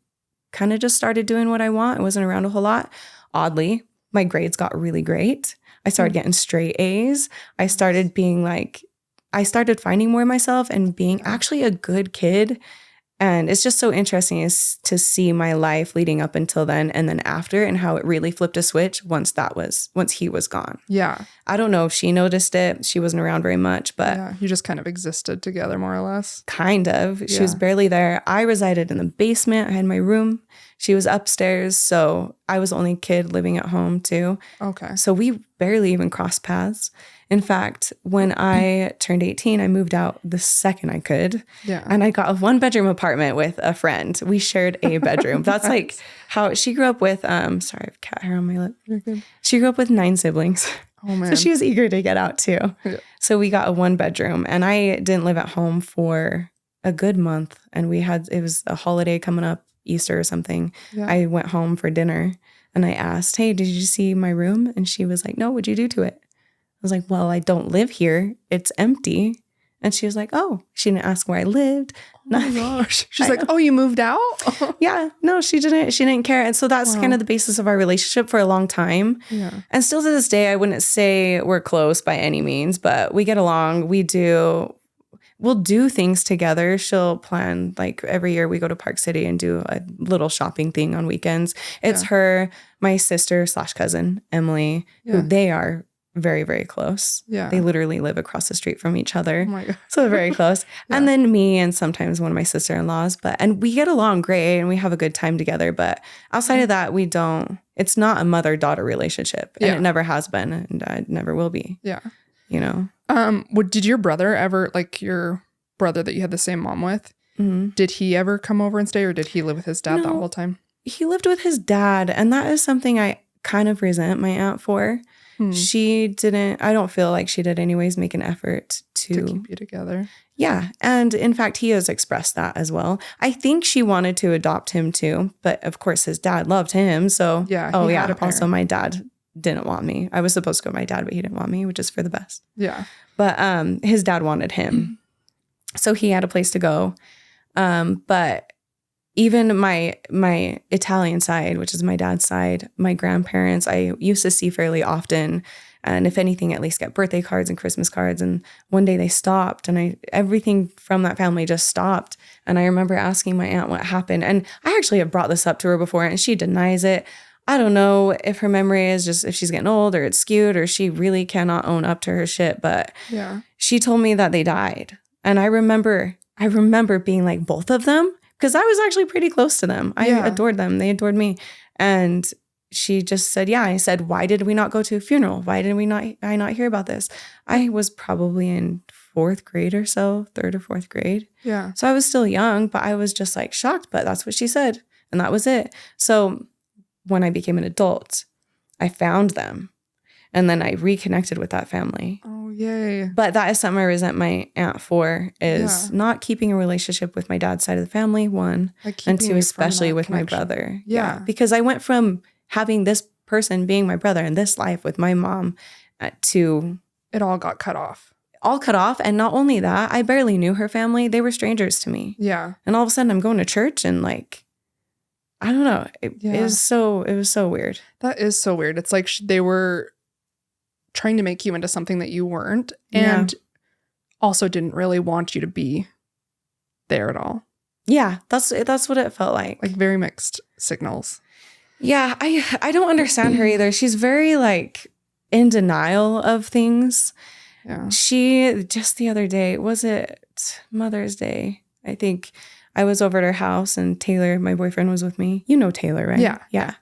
kind of just started doing what I want. I wasn't around a whole lot. Oddly, my grades got really great. I started getting straight A's. I started finding more of myself and being actually a good kid. And it's just so interesting to see my life leading up until then and then after and how it really flipped a switch once he was gone. Yeah. I don't know if she noticed it. She wasn't around very much, but you just kind of existed together more or less. Kind of. She was barely there. I resided in the basement. I had my room. She was upstairs. So I was the only kid living at home too. Okay. So we barely even crossed paths. In fact, when I turned 18, I moved out the second I could. Yeah. And I got a 1-bedroom apartment with a friend. We shared a bedroom. That's nice. Like how she grew up with, sorry, I have cat hair on my lip. You're good. She grew up with 9 siblings. Oh, man. So she was eager to get out too. Yeah. So we got a 1-bedroom and I didn't live at home for a good month. And it was a holiday coming up, Easter or something. Yeah. I went home for dinner and I asked, hey, did you see my room? And she was like, no, what'd you do to it? I was like, well, I don't live here. It's empty. And she was like, oh, she didn't ask where I lived. Oh my gosh. She's like, oh, you moved out? Yeah, no, she didn't care. And so that's kind of the basis of our relationship for a long time. Yeah. And still to this day, I wouldn't say we're close by any means, but we get along. We'll do things together. She'll plan, like every year we go to Park City and do a little shopping thing on weekends. It's her, my sister / cousin, Emily, who they are very, very close. Yeah. They literally live across the street from each other. Oh my God. So very close. Yeah. And then me and sometimes one of my sister-in-laws, and we get along great and we have a good time together. But outside of that, it's not a mother-daughter relationship. And it never has been, and it never will be. Yeah. You know? Did your brother ever, like your brother that you had the same mom with, did he ever come over and stay, or did he live with his dad the whole time? He lived with his dad, and that is something I kind of resent my aunt for. She didn't, I don't feel like she did anyways, make an effort to keep you together. Yeah. And in fact, he has expressed that as well. I think she wanted to adopt him too, but of course his dad loved him. So, also my dad didn't want me. I was supposed to go with my dad, but he didn't want me, which is for the best. Yeah. But his dad wanted him. So he had a place to go. But even my Italian side, which is my dad's side, my grandparents, I used to see fairly often. And if anything, at least get birthday cards and Christmas cards. And one day they stopped, and everything from that family just stopped. And I remember asking my aunt what happened. And I actually have brought this up to her before, and she denies it. I don't know if her memory is just if she's getting old or it's skewed or she really cannot own up to her shit. But she told me that they died. And I remember being like, both of them? Because I was actually pretty close to them. I adored them. They adored me. And she just said, yeah. I said, why did we not go to a funeral? Why did I not hear about this? I was probably in 4th grade or so, 3rd or 4th grade. Yeah. So I was still young, but I was just like shocked. But that's what she said. And that was it. So when I became an adult, I found them. And then I reconnected with that family. Oh, yay. But that is something I resent my aunt for, is not keeping a relationship with my dad's side of the family, one, and two, especially with my brother. Yeah. Because I went from having this person being my brother in this life with my mom to... It all got cut off. All cut off. And not only that, I barely knew her family. They were strangers to me. Yeah. And all of a sudden I'm going to church and like... I don't know. It was so weird. That is so weird. It's like they were trying to make you into something that you weren't, and also didn't really want you to be there at all. Yeah, that's what it felt like. Like very mixed signals. Yeah, I don't understand her either. She's very like in denial of things. Yeah. She just the other day, was it Mother's Day? I think I was over at her house and Taylor, my boyfriend, was with me. You know Taylor, right? Yeah. Yeah.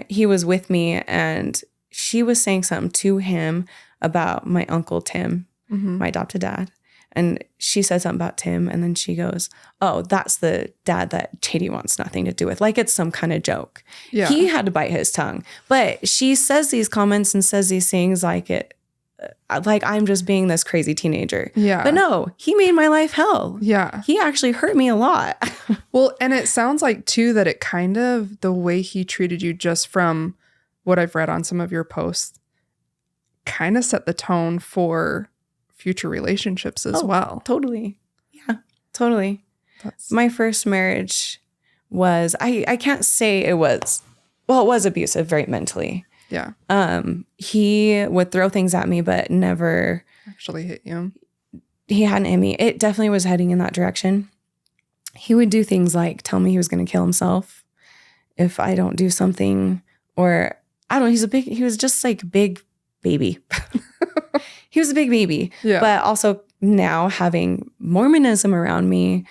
He was with me, and she was saying something to him about my uncle Tim, my adopted dad. And she said something about Tim, and then she goes, oh, that's the dad that Jadie wants nothing to do with. Like it's some kind of joke. Yeah. He had to bite his tongue. But she says these comments and says these things like I'm just being this crazy teenager. Yeah. But no, he made my life hell. Yeah. He actually hurt me a lot. Well, and it sounds like too that it kind of, the way he treated you, just from what I've read on some of your posts, kind of set the tone for future relationships as well. Totally. Yeah, totally. My first marriage was, I can't say it was abusive, very mentally. Yeah. He would throw things at me, but never actually hit you. He hadn't hit me. It definitely was heading in that direction. He would do things like tell me he was going to kill himself if I don't do something, or I don't know. He was just like big baby. He was a big baby. Yeah. But also now having Mormonism around me,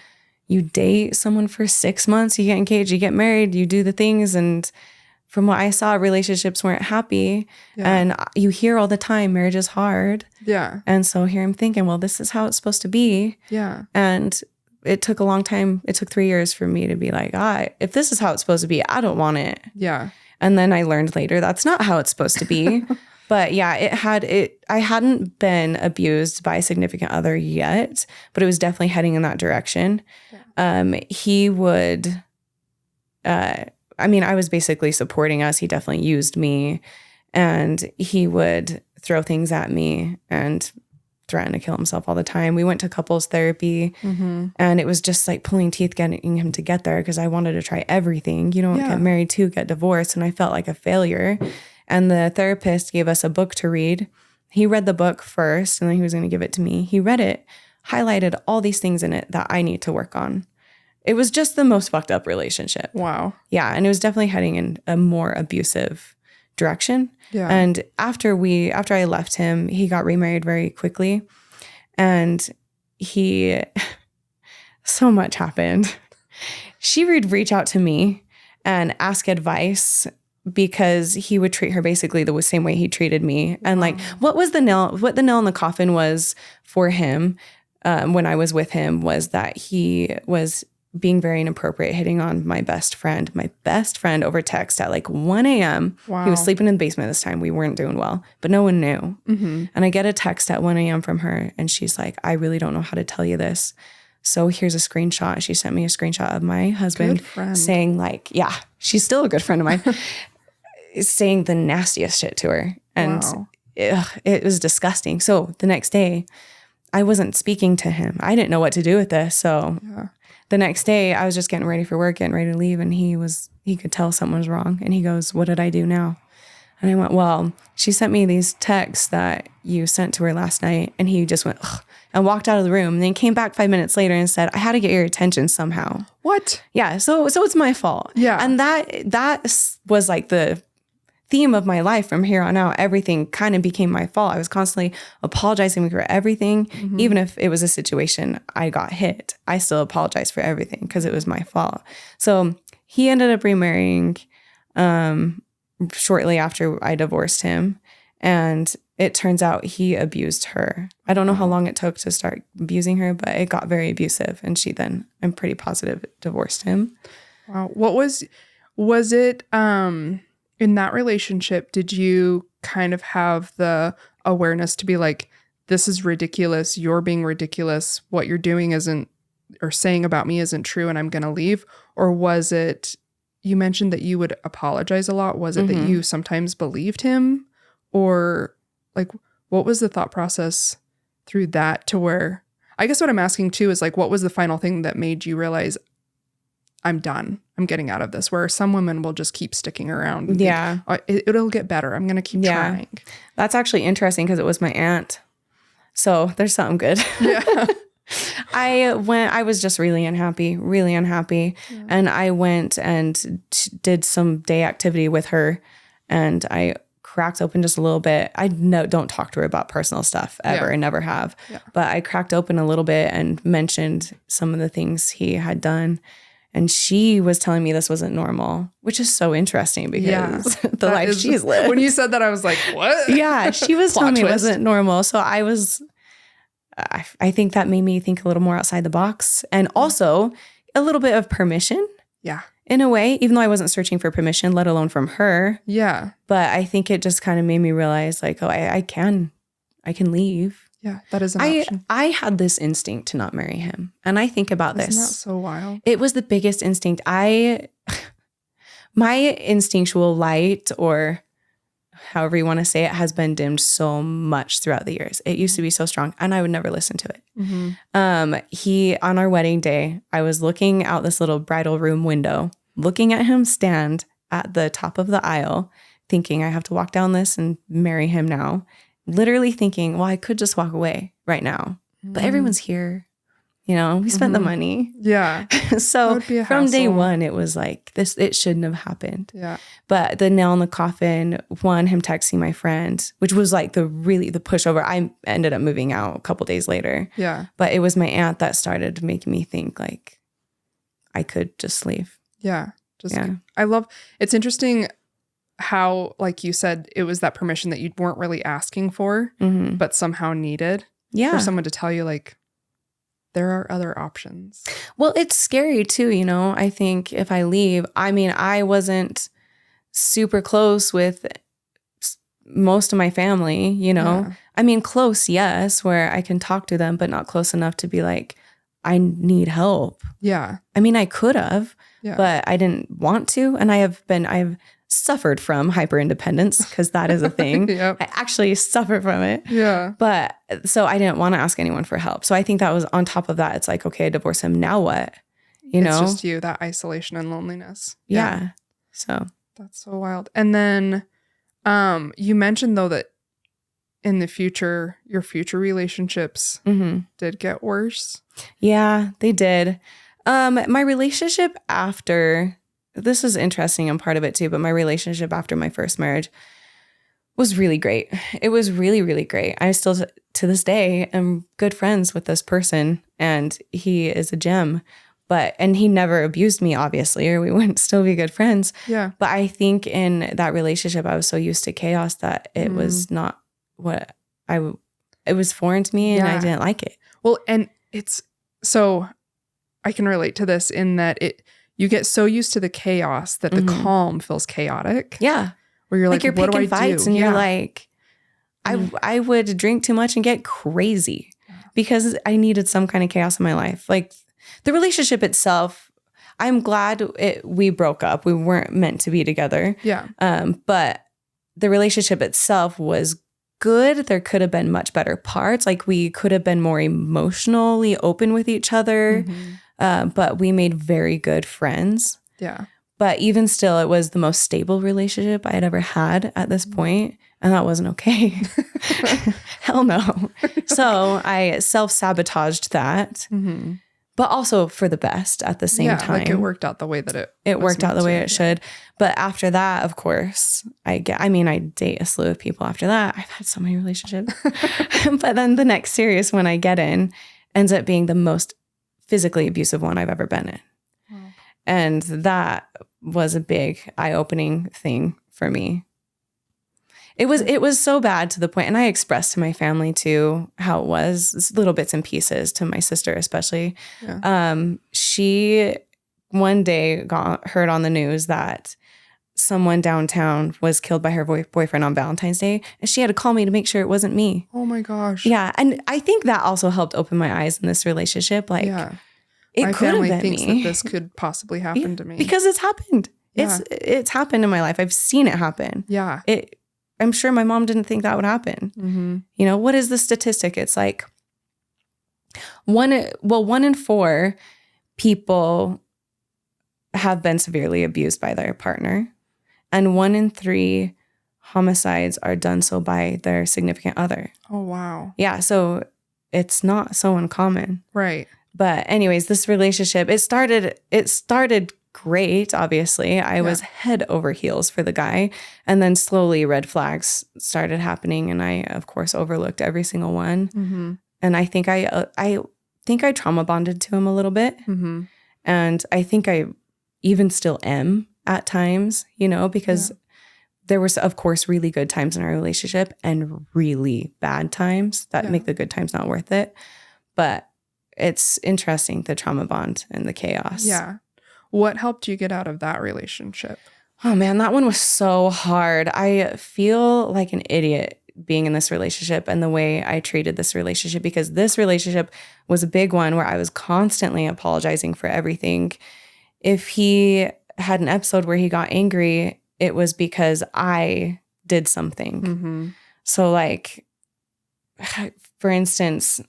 you date someone for 6 months, you get engaged, you get married, you do the things, and from what I saw, relationships weren't happy. Yeah. And you hear all the time, marriage is hard. Yeah. And so here I'm thinking, well, this is how it's supposed to be. Yeah. And it took a long time. It took 3 years for me to be like, if this is how it's supposed to be, I don't want it. Yeah. And then I learned later that's not how it's supposed to be. But yeah, I hadn't been abused by a significant other yet, but it was definitely heading in that direction. Yeah. He would, I was basically supporting us. He definitely used me, and he would throw things at me and threaten to kill himself all the time. We went to couples therapy, and it was just like pulling teeth getting him to get there, because I wanted to try everything. You don't get married to get divorced, and I felt like a failure. And the therapist gave us a book to read. He read the book first, and then he was going to give it to me. He read it, highlighted all these things in it that I need to work on. It was just the most fucked up relationship. Wow. Yeah, and it was definitely heading in a more abusive direction. Yeah. And after I left him, he got remarried very quickly, and so much happened. She would reach out to me and ask advice because he would treat her basically the same way he treated me. And like, what the nail in the coffin was for him when I was with him was that he was being very inappropriate, hitting on my best friend over text at like 1 a.m. Wow. He was sleeping in the basement this time. We weren't doing well, but no one knew. Mm-hmm. And I get a text at 1 a.m. from her, and she's like, I really don't know how to tell you this. So here's a screenshot. She sent me a screenshot of my husband saying like, yeah, she's still a good friend of mine, saying the nastiest shit to her. And it was disgusting. So the next day, I wasn't speaking to him. I didn't know what to do with this. So the next day, I was just getting ready for work, getting ready to leave. And he could tell something was wrong. And he goes, what did I do now? And I went, well, she sent me these texts that you sent to her last night. And he just went, ugh, and walked out of the room. And then came back 5 minutes later and said, I had to get your attention somehow. What? Yeah. So it's my fault. Yeah. And that was like the theme of my life from here on out. Everything kind of became my fault. I was constantly apologizing for everything. Mm-hmm. Even if it was a situation I got hit, I still apologized for everything because it was my fault. So he ended up remarrying shortly after I divorced him. And it turns out he abused her. I don't know how long it took to start abusing her, but it got very abusive. And she then, I'm pretty positive, divorced him. Wow. What was it, in that relationship, did you kind of have the awareness to be like, this is ridiculous, you're being ridiculous, what you're doing isn't, or saying about me isn't true, and I'm going to leave? Or was it, you mentioned that you would apologize a lot. Was it that you sometimes believed him? Or like, what was the thought process through that to where, I guess what I'm asking too is like, what was the final thing that made you realize, I'm done, I'm getting out of this? Where some women will just keep sticking around. Yeah. Think, oh, it'll get better, I'm going to keep trying. That's actually interesting because it was my aunt. So there's something good. Yeah. I was just really unhappy. Yeah. And I went and did some day activity with her, and I cracked open just a little bit. I don't talk to her about personal stuff ever. I never have. Yeah. But I cracked open a little bit and mentioned some of the things he had done. And she was telling me this wasn't normal, which is so interesting because the life she's lived. When you said that, I was like, what? Yeah, she was telling me it wasn't normal. So I think that made me think a little more outside the box, and also a little bit of permission. Yeah. In a way, even though I wasn't searching for permission, let alone from her. Yeah. But I think it just kind of made me realize like, oh, I can leave. Yeah, that is an option. I had this instinct to not marry him. And I think about this. Isn't that so wild? It was the biggest instinct. My instinctual light, or however you want to say it, has been dimmed so much throughout the years. It used to be so strong, and I would never listen to it. Mm-hmm. On our wedding day, I was looking out this little bridal room window, looking at him stand at the top of the aisle, thinking I have to walk down this and marry him now. Literally thinking, well, I could just walk away right now, but everyone's here. You know, we spent the money. Yeah. So from day one, it was like this, it shouldn't have happened. Yeah. But the nail in the coffin, him texting my friend, which was like the pushover. I ended up moving out a couple days later. Yeah. But it was my aunt that started making me think like I could just leave. Yeah. It's interesting how, like you said, it was that permission that you weren't really asking for, but somehow needed. Yeah. For someone to tell you like, there are other options. Well, it's scary too, you know. I think if I leave, I wasn't super close with most of my family, you know. Yeah. Close, yes, where I can talk to them, but not close enough to be like, I need help. Yeah. I could have, but I didn't want to. And I've suffered from hyper independence because that is a thing. Yep. I actually suffer from it. Yeah. But so I didn't want to ask anyone for help. So I think that was on top of that. It's like, okay, I divorce him. Now what? It's just you, that isolation and loneliness. Yeah. So that's so wild. And then you mentioned though that in the future, your future relationships did get worse. Yeah, they did. My relationship after this is interesting and part of it too, but my relationship after my first marriage was really great. It was really, really great. I still, to this day, am good friends with this person, and he is a gem. And he never abused me, obviously, or we wouldn't still be good friends. Yeah. But I think in that relationship, I was so used to chaos that it was not what it was foreign to me, and I didn't like it. Well, and so I can relate to this in that you get so used to the chaos that the calm feels chaotic. Yeah. Where you're like you're what do I fights do? And you're like, I would drink too much and get crazy because I needed some kind of chaos in my life. Like the relationship itself, I'm glad we broke up. We weren't meant to be together. Yeah. But the relationship itself was good. There could have been much better parts. Like we could have been more emotionally open with each other. But we made very good friends. Yeah. But even still, it was the most stable relationship I had ever had at this point, and that wasn't okay. Hell no. So I self-sabotaged that, but also for the best at the same time. Like it worked out the way that it worked out the way it should. But after that, of course, I date a slew of people after that. I've had so many relationships. But then the next serious one I get in ends up being the most physically abusive one I've ever been in. And that was a big eye-opening thing for me. It was so bad to the point, and I expressed to my family too how it was, little bits and pieces, to my sister especially. Yeah. She one day heard on the news that someone downtown was killed by her boyfriend on Valentine's Day, and she had to call me to make sure it wasn't me. Oh my gosh. Yeah, and I think that also helped open my eyes in this relationship. Like, my family thinks that this could possibly happen to me. Because it's happened. Yeah. It's happened in my life. I've seen it happen. Yeah. I'm sure my mom didn't think that would happen. You know, what is the statistic? It's like 1 in 4 people have been severely abused by their partner, and 1 in 3 homicides are done so by their significant other. Oh, wow. Yeah. So it's not so uncommon. Right. But anyways, this relationship, it started great, obviously. I was head over heels for the guy. And then slowly red flags started happening. And I, of course, overlooked every single one. And I think I trauma bonded to him a little bit. And I think I even still am at times, you know, because there was, of course, really good times in our relationship and really bad times that make the good times not worth it. But it's interesting, the trauma bond and the chaos. Yeah. What helped you get out of that relationship? Oh man, that one was so hard. I feel like an idiot being in this relationship and the way I treated this relationship, because this relationship was a big one where I was constantly apologizing for everything. If he had an episode where he got angry, it was because I did something. So like, for instance,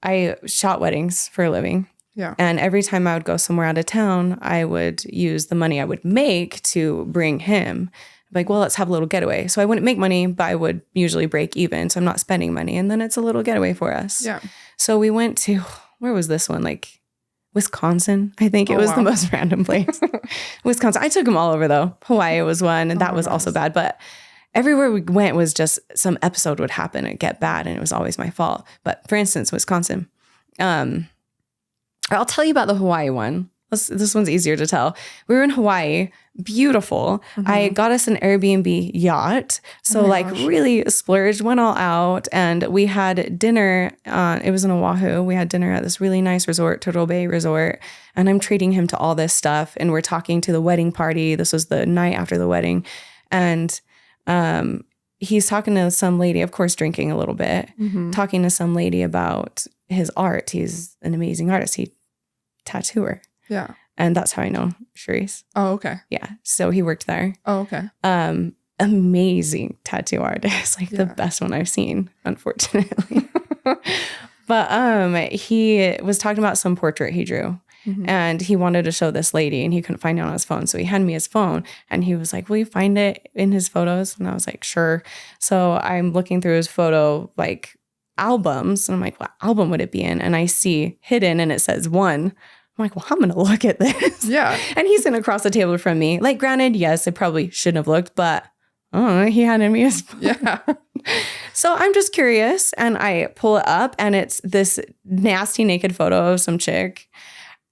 I shot weddings for a living. Yeah. And every time I would go somewhere out of town, I would use the money I would make to bring him. Like, well, let's have a little getaway. So I wouldn't make money, but I would usually break even. So I'm not spending money. And then it's a little getaway for us. Yeah. So we went to, where was this one? Like Wisconsin, I think. It was the most random place. Wisconsin. I took him all over though. Hawaii was one, and that was also bad. But everywhere we went was just some episode would happen and get bad, and it was always my fault. But for instance, Wisconsin. I'll tell you about the Hawaii one. This one's easier to tell. We were in Hawaii, beautiful. I got us an Airbnb yacht. So really splurged, went all out, and we had dinner. It was in Oahu. We had dinner at this really nice resort, Turtle Bay Resort. And I'm treating him to all this stuff. And we're talking to the wedding party. This was the night after the wedding. And he's talking to some lady, of course, drinking a little bit, talking to some lady about his art. He's an amazing artist. He tattooer. Yeah. And that's how I know Charisse. Oh, okay. Yeah. So he worked there. Oh, okay. Amazing tattoo artist. Like the best one I've seen, unfortunately. But he was talking about some portrait he drew. And he wanted to show this lady, and he couldn't find it on his phone. So he handed me his phone, and he was like, will you find it in his photos? And I was like, sure. So I'm looking through his photo, like albums. And I'm like, what album would it be in? And I see hidden, and it says 1. I'm like, well, I'm going to look at this. Yeah. And he's sitting across the table from me. Like, granted, yes, I probably shouldn't have looked, but he handed me his phone. Yeah. So I'm just curious, and I pull it up, and it's this nasty naked photo of some chick.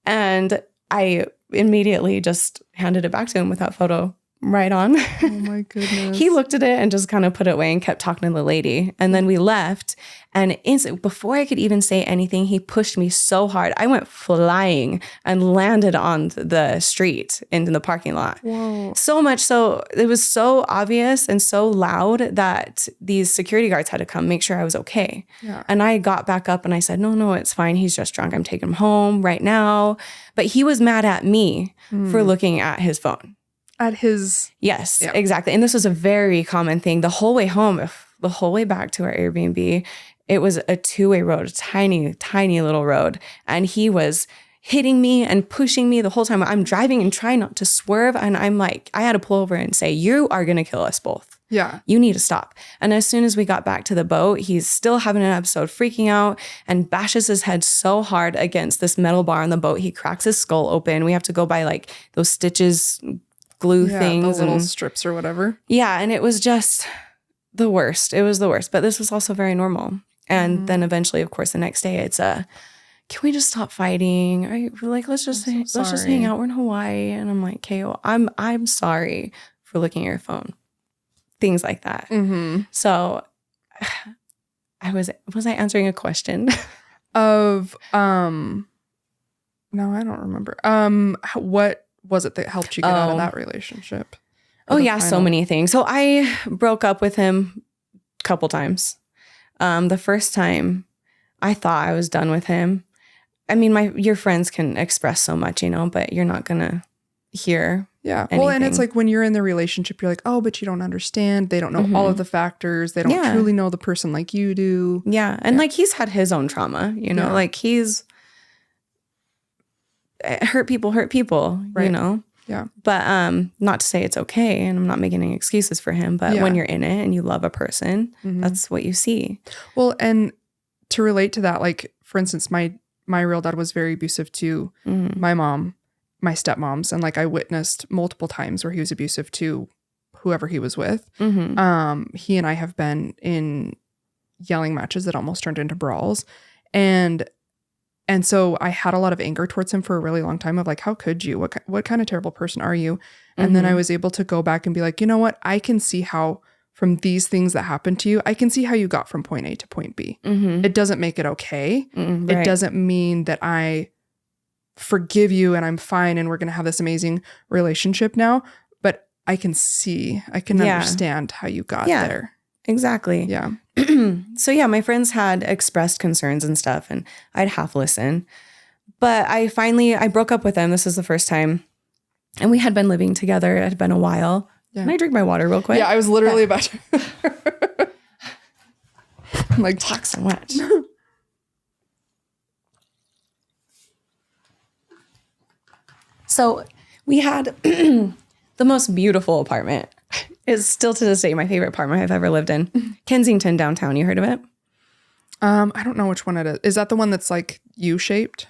And I immediately just handed it back to him with that photo right on. Oh my goodness. He looked at it and just kind of put it away and kept talking to the lady. And then we left. And before I could even say anything, he pushed me so hard. I went flying and landed on the street in the parking lot. Whoa. So much so, it was so obvious and so loud that these security guards had to come make sure I was okay. Yeah. And I got back up and I said, no, it's fine. He's just drunk. I'm taking him home right now. But he was mad at me for looking at his phone. At his... Yes, yeah. Exactly. And this was a very common thing. The whole way home, the whole way back to our Airbnb, it was a two-way road, a tiny, tiny little road. And he was hitting me and pushing me the whole time. I'm driving and trying not to swerve. And I'm like, I had to pull over and say, you are going to kill us both. Yeah. You need to stop. And as soon as we got back to the boat, he's still having an episode, freaking out, and bashes his head so hard against this metal bar on the boat. He cracks his skull open. We have to go by like those stitches, glue things. The little strips or whatever. Yeah. And it was just the worst. It was the worst. But this was also very normal. And then eventually, of course, the next day it's can we just stop fighting? Let's just hang out. We're in Hawaii. And I'm like, okay, well, I'm sorry for looking at your phone. Things like that. Mm-hmm. So was I answering a question? No, I don't remember. What was it that helped you get out of that relationship? So many things. So I broke up with him a couple times. The first time I thought I was done with him. I mean, your friends can express so much, but you're not going to hear anything. Well, and it's like when you're in the relationship, you're like, oh, but you don't understand. They don't know all of the factors. They don't truly know the person like you do. Yeah. And like he's had his own trauma, like he's hurt people, right. Yeah. But not to say it's okay. And I'm not making any excuses for him. But when you're in it and you love a person, that's what you see. Well, and to relate to that, like, for instance, my real dad was very abusive to my mom, my stepmoms. And like I witnessed multiple times where he was abusive to whoever he was with. Mm-hmm. He and I have been in yelling matches that almost turned into brawls. And so I had a lot of anger towards him for a really long time of like, how could you? What kind of terrible person are you? And then I was able to go back and be like, you know what? I can see how from these things that happened to you, I can see how you got from point A to point B. Mm-hmm. It doesn't make it okay. Right. It doesn't mean that I forgive you and I'm fine and we're going to have this amazing relationship now. But I can understand how you got there. Exactly. Yeah. So my friends had expressed concerns and stuff and I'd half listen. But I broke up with them. This is the first time. And we had been living together. It had been a while. Yeah. Can I drink my water real quick? Yeah, I was literally about to. I'm like, talk so much. So we had the most beautiful apartment. It's still to this day my favorite apartment I've ever lived in. Kensington downtown. You heard of it? I don't know which one it is. Is that the one that's like U-shaped?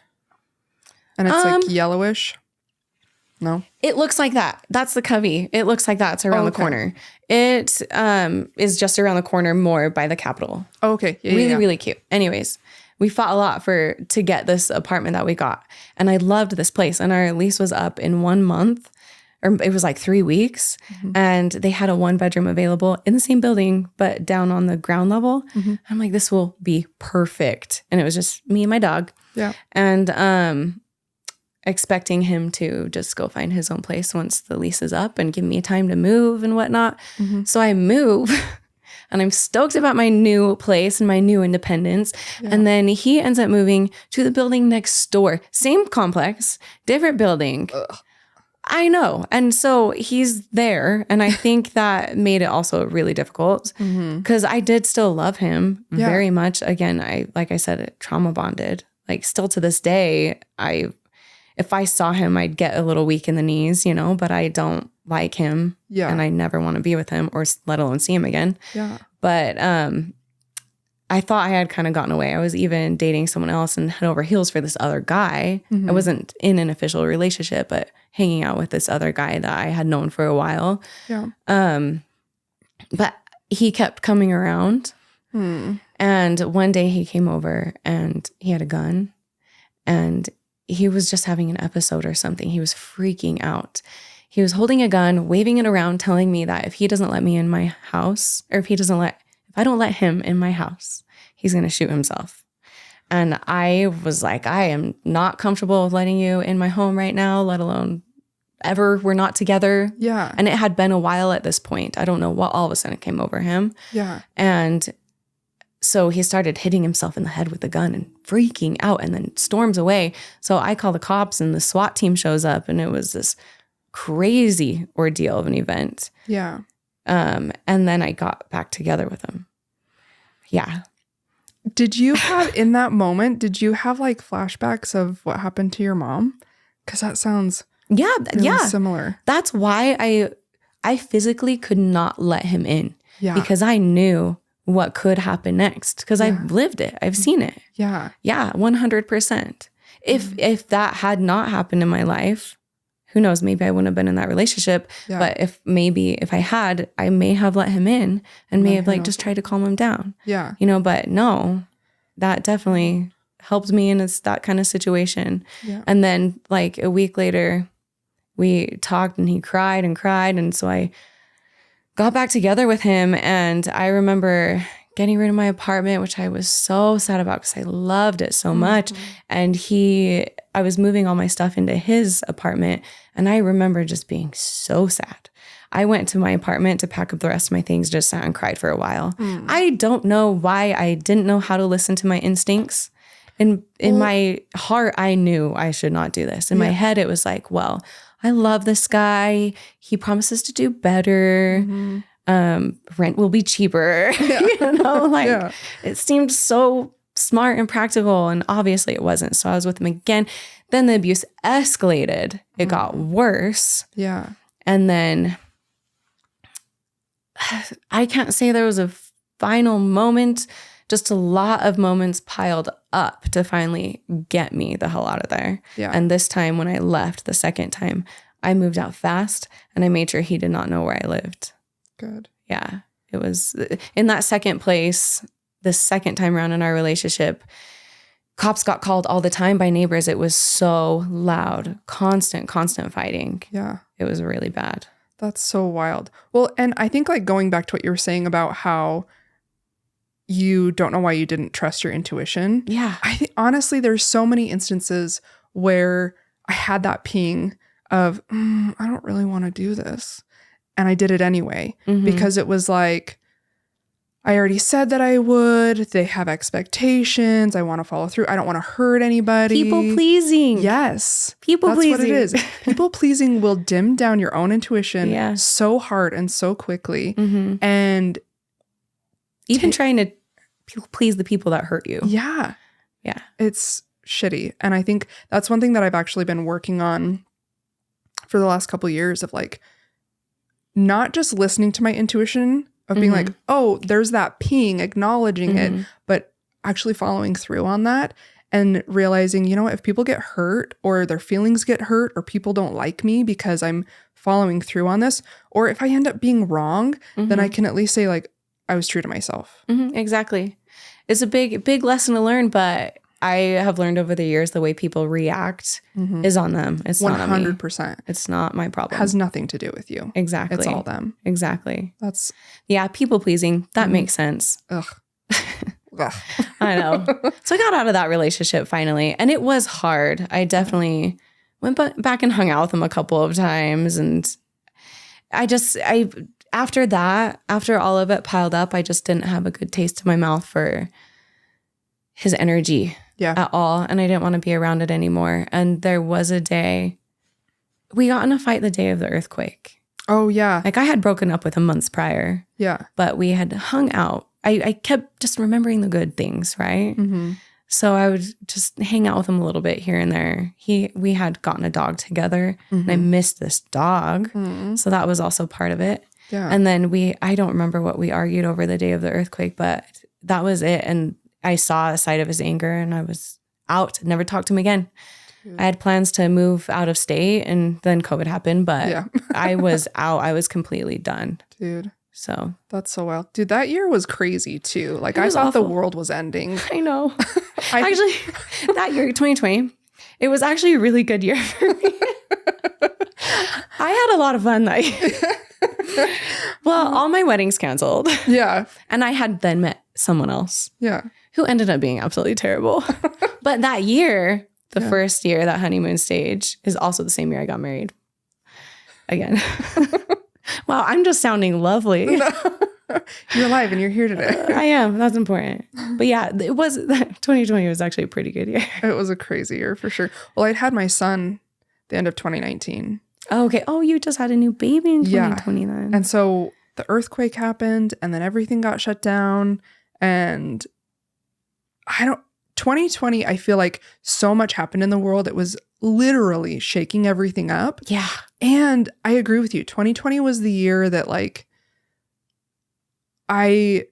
And it's like yellowish? No? It looks like that. That's the cubby. It looks like that. It's around the corner. It is just around the corner more by the Capitol. Oh, okay. Yeah, really cute. Anyways, we fought a lot to get this apartment that we got. And I loved this place. And our lease was up in 1 month. Or it was like 3 weeks. Mm-hmm. And they had a 1-bedroom available in the same building, but down on the ground level. Mm-hmm. I'm like, this will be perfect. And it was just me and my dog. Yeah. And expecting him to just go find his own place once the lease is up and give me time to move and whatnot. Mm-hmm. So I move and I'm stoked about my new place and my new independence. Yeah. And then he ends up moving to the building next door. Same complex, different building. Ugh. I know. And so he's there. And I think that made it also really difficult because I did still love him very much. Again, like I said, trauma bonded. Like still to this day, if I saw him, I'd get a little weak in the knees, but I don't like him. Yeah. And I never want to be with him or let alone see him again. Yeah. But I thought I had kind of gotten away. I was even dating someone else and head over heels for this other guy. Mm-hmm. I wasn't in an official relationship, but hanging out with this other guy that I had known for a while. Yeah. But he kept coming around. And one day he came over and he had a gun and he was just having an episode or something. He was freaking out. He was holding a gun, waving it around, telling me that if he doesn't let me in my house, or if I don't let him in my house, he's going to shoot himself. And I was like, I am not comfortable with letting you in my home right now, let alone ever. We're not together. Yeah. And it had been a while at this point. I don't know what all of a sudden came over him. Yeah. And so he started hitting himself in the head with the gun and freaking out and then storms away. So I call the cops and the SWAT team shows up and it was this crazy ordeal of an event. Yeah. And then I got back together with him. Yeah. Did you have, in that moment, did you have like flashbacks of what happened to your mom? Because that sounds really similar. That's why I physically could not let him in. Yeah. Because I knew what could happen next. Because I've lived it. I've seen it. Yeah. Yeah, 100%. If that had not happened in my life, who knows, maybe I wouldn't have been in that relationship. Yeah. But if I had, I may have let him in and may have like just tried to calm him down. Yeah. You know, but no, that definitely helped me in that kind of situation. Yeah. And then like a week later, we talked and he cried and cried. And so I got back together with him. And I remember getting rid of my apartment, which I was so sad about because I loved it so much. And I was moving all my stuff into his apartment. And I remember just being so sad. I went to my apartment to pack up the rest of my things, just sat and cried for a while. I don't know why I didn't know how to listen to my instincts. In my heart, I knew I should not do this. In my head, it was like, well, I love this guy. He promises to do better. Rent will be cheaper. You know, it seemed so smart and practical. And obviously it wasn't. So I was with him again. Then the abuse escalated. It got worse. Yeah. And then I can't say there was a final moment, just a lot of moments piled up to finally get me the hell out of there. Yeah. And this time when I left the second time, I moved out fast and I made sure he did not know where I lived. Good. Yeah. It was in that second place, the second time around in our relationship, cops got called all the time by neighbors. It was so loud, constant fighting. Yeah. It was really bad. That's so wild. Well, and I think like going back to what you were saying about how you don't know why you didn't trust your intuition. Yeah. I think honestly, there's so many instances where I had that ping of, I don't really want to do this. And I did it anyway because it was like, I already said that I would. They have expectations. I want to follow through. I don't want to hurt anybody. People pleasing. Yes. People pleasing. That's what it is. People pleasing will dim down your own intuition so hard and so quickly. And even trying to please the people that hurt you. Yeah. Yeah. It's shitty. And I think that's one thing that I've actually been working on for the last couple of years of like, not just listening to my intuition of being like, oh, there's that ping, acknowledging it, but actually following through on that and realizing, you know what, if people get hurt or their feelings get hurt or people don't like me because I'm following through on this, or if I end up being wrong, then I can at least say like, I was true to myself. Exactly. It's a big lesson to learn, but I have learned over the years the way people react is on them. It's 100%. Not on me. 100%. It's not my problem. Has nothing to do with you. Exactly. It's all them. Exactly. That's people pleasing. That makes sense. Ugh. I know. So I got out of that relationship finally, and it was hard. I definitely went back and hung out with him a couple of times, and after that, after all of it piled up, I just didn't have a good taste in my mouth for his energy at all. And I didn't want to be around it anymore. And there was a day, we got in a fight the day of the earthquake. Oh, yeah. Like I had broken up with him months prior. Yeah. But we had hung out. I kept just remembering the good things, right? So I would just hang out with him a little bit here and there. We had gotten a dog together and I missed this dog. So that was also part of it. Yeah. And then I don't remember what we argued over the day of the earthquake, but that was it. And I saw a side of his anger and I was out, never talked to him again. I had plans to move out of state and then COVID happened, but I was out. I was completely done. Dude. So that's so wild. Dude, that year was crazy too. Like I thought the world was ending. I know. Actually, that year, 2020, it was actually a really good year for me. I had a lot of fun that year. Well, all my weddings canceled. Yeah. And I had then met someone else. Yeah. Who ended up being absolutely terrible. But that year, the first year, that honeymoon stage, is also the same year I got married. Again. Wow, I'm just sounding lovely. No. You're alive and you're here today. I am. That's important. But yeah, 2020 was actually a pretty good year. It was a crazy year for sure. Well, I'd had my son the end of 2019. Oh, okay. Oh, you just had a new baby in 2020 then. And so the earthquake happened and then everything got shut down. And 2020, I feel like so much happened in the world. It was literally shaking everything up. Yeah. And I agree with you. 2020 was the year that like, I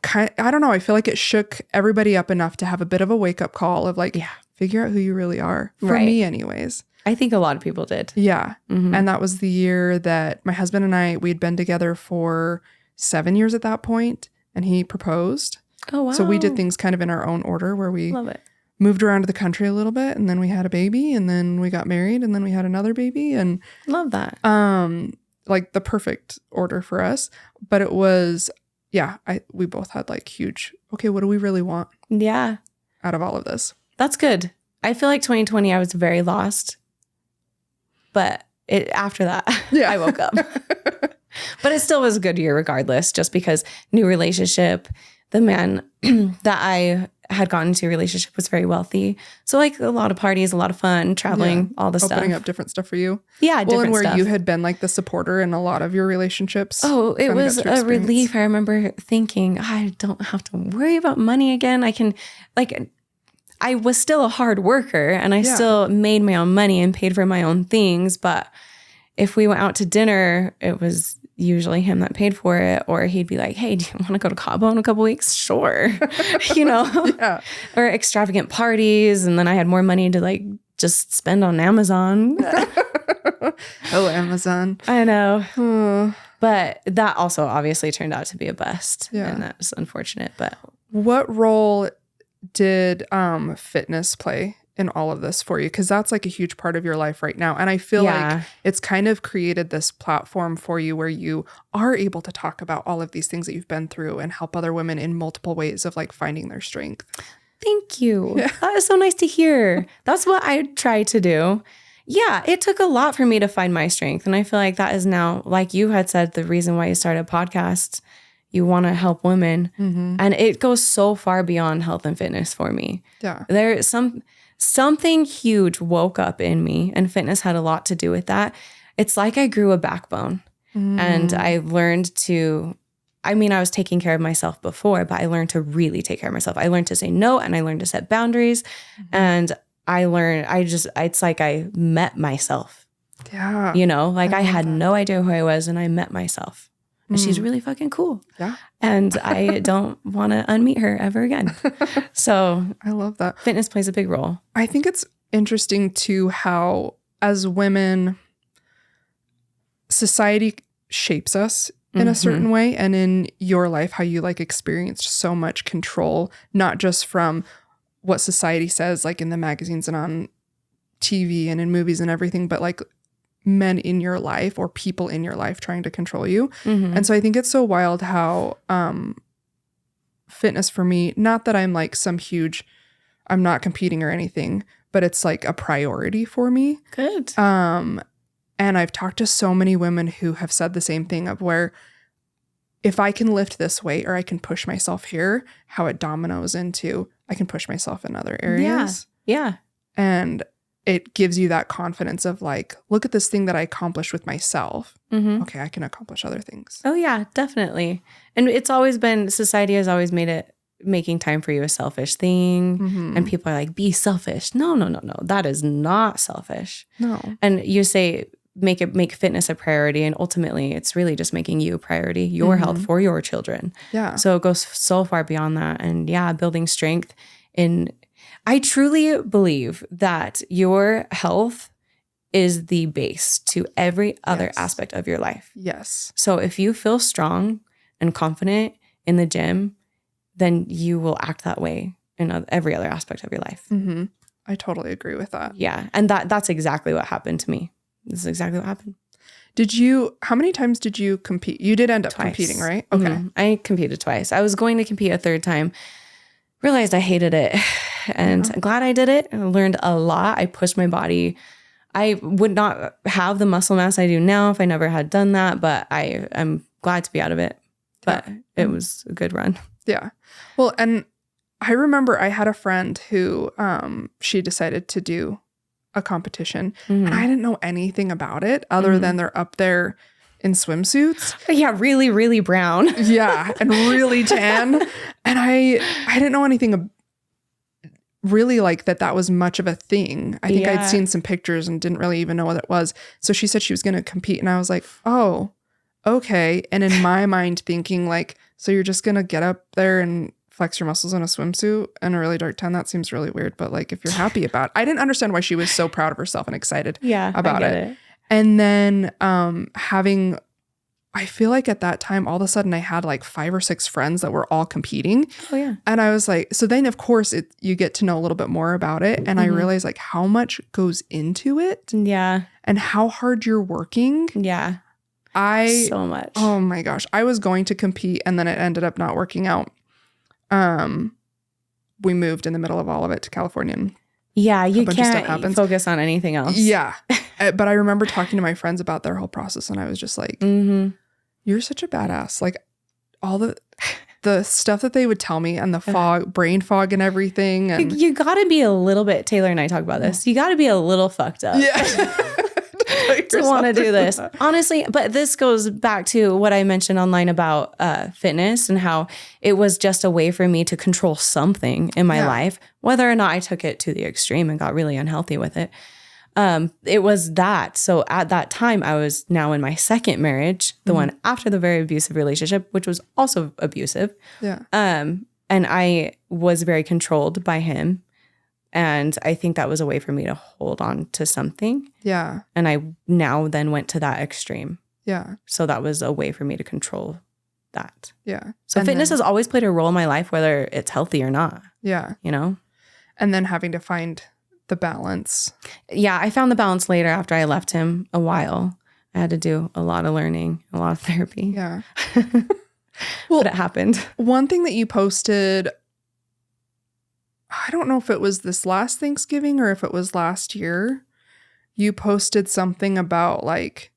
don't know. I feel like it shook everybody up enough to have a bit of a wake up call of like, figure out who you really are. For me anyways. I think a lot of people did. Yeah. Mm-hmm. And that was the year that my husband and I, we'd been together for 7 years at that point, and he proposed. Oh, wow. So we did things kind of in our own order where we love it. Moved around to the country a little bit, and then we had a baby, and then we got married, and then we had another baby. And love that. Like the perfect order for us. But it was, we both had like huge, okay, what do we really want? Yeah. Out of all of this. That's good. I feel like 2020, I was very lost. But after that, I woke up. But it still was a good year regardless, just because new relationship, the man that I had gotten into a relationship was very wealthy. So like a lot of parties, a lot of fun, traveling, all the stuff. Opening up different stuff for you. Yeah, different and where stuff. You had been like the supporter in a lot of your relationships. Oh, it was a relief. I remember thinking, I don't have to worry about money again. I can, like, I was still a hard worker and I still made my own money and paid for my own things. But if we went out to dinner, it was usually him that paid for it, or he'd be like, hey, do you want to go to Cabo in a couple weeks? Sure. Or extravagant parties. And then I had more money to like just spend on Amazon. Oh, Amazon. I know. But that also obviously turned out to be a bust. Yeah. And that was unfortunate. But what role did fitness play in all of this for you? Because that's like a huge part of your life right now. And I feel like it's kind of created this platform for you where you are able to talk about all of these things that you've been through and help other women in multiple ways of like finding their strength. Thank you. Yeah. That is so nice to hear. That's what I try to do. Yeah, it took a lot for me to find my strength. And I feel like that is now, like you had said, the reason why you started podcasts. You want to help women. Mm-hmm. And it goes so far beyond health and fitness for me. Yeah. There's something huge woke up in me, and fitness had a lot to do with that. It's like I grew a backbone and I learned I was taking care of myself before, but I learned to really take care of myself. I learned to say no, and I learned to set boundaries. Mm-hmm. And it's like I met myself. Yeah. I had no idea who I was, and I met myself. And she's really fucking cool. Yeah. And I don't want to unmeet her ever again. So I love that. Fitness plays a big role. I think it's interesting too how as women, society shapes us in a certain way. And in your life, how you like experienced so much control, not just from what society says, like in the magazines and on TV and in movies and everything, but like men in your life or people in your life trying to control you. Mm-hmm. And so I think it's so wild how fitness for me, not that I'm like I'm not competing or anything, but it's like a priority for me. Good. And I've talked to so many women who have said the same thing of where if I can lift this weight or I can push myself here, how it dominoes into I can push myself in other areas. Yeah. And it gives you that confidence of like, look at this thing that I accomplished with myself. Mm-hmm. Okay, I can accomplish other things. Oh yeah, definitely. And it's always been, society has always made it making time for you a selfish thing. Mm-hmm. And people are like, be selfish. No. That is not selfish. No. And you say make fitness a priority. And ultimately it's really just making you a priority, your health for your children. Yeah. So it goes so far beyond that. And building strength I truly believe that your health is the base to every other aspect of your life. Yes. So if you feel strong and confident in the gym, then you will act that way in every other aspect of your life. Mm-hmm. I totally agree with that. Yeah. And that's exactly what happened to me. This is exactly what happened. How many times did you compete? You did end up competing, right? Okay. Mm-hmm. I competed twice. I was going to compete a third time, realized I hated it, and I'm glad I did it. I learned a lot. I pushed my body. I would not have the muscle mass I do now if I never had done that, but I'm glad to be out of it. But it was a good run. Yeah. Well, and I remember I had a friend who she decided to do a competition, and I didn't know anything about it other than they're up there in swimsuits. Yeah, really, really brown. Yeah, and really tan. And I didn't know anything really like that was much of a thing. I think I'd seen some pictures and didn't really even know what it was. So she said she was going to compete, and I was like, oh, okay. And in my mind thinking like, so you're just going to get up there and flex your muscles in a swimsuit in a really dark tan? That seems really weird. But like, if you're happy about it, I didn't understand why she was so proud of herself and excited about it. And then I feel like at that time, all of a sudden I had like 5 or 6 friends that were all competing. Oh yeah. And I was like, so then of course you get to know a little bit more about it. And I realized like how much goes into it. Yeah. And how hard you're working. Yeah. So much. Oh my gosh. I was going to compete and then it ended up not working out. We moved in the middle of all of it to California. And you can't focus on anything else. Yeah. But I remember talking to my friends about their whole process and I was just like, you're such a badass. Like all the stuff that they would tell me and the brain fog and everything. And you got to be a little bit, Taylor and I talk about this. You got to be a little fucked up. Yeah. to want to do this. Honestly, but this goes back to what I mentioned online about fitness and how it was just a way for me to control something in my life, whether or not I took it to the extreme and got really unhealthy with it. It was that. So at that time, I was now in my second marriage, the one after the very abusive relationship, which was also abusive. Yeah. And I was very controlled by him. And I think that was a way for me to hold on to something. Yeah. And I now then went to that extreme. Yeah. So that was a way for me to control that. Yeah. So fitness has always played a role in my life, whether it's healthy or not. Yeah. You know? And then having to find the balance. Yeah. I found the balance later after I left him a while. I had to do a lot of learning, a lot of therapy. Yeah. Well, but it happened. One thing that you posted, I don't know if it was this last Thanksgiving or if it was last year, you posted something about like,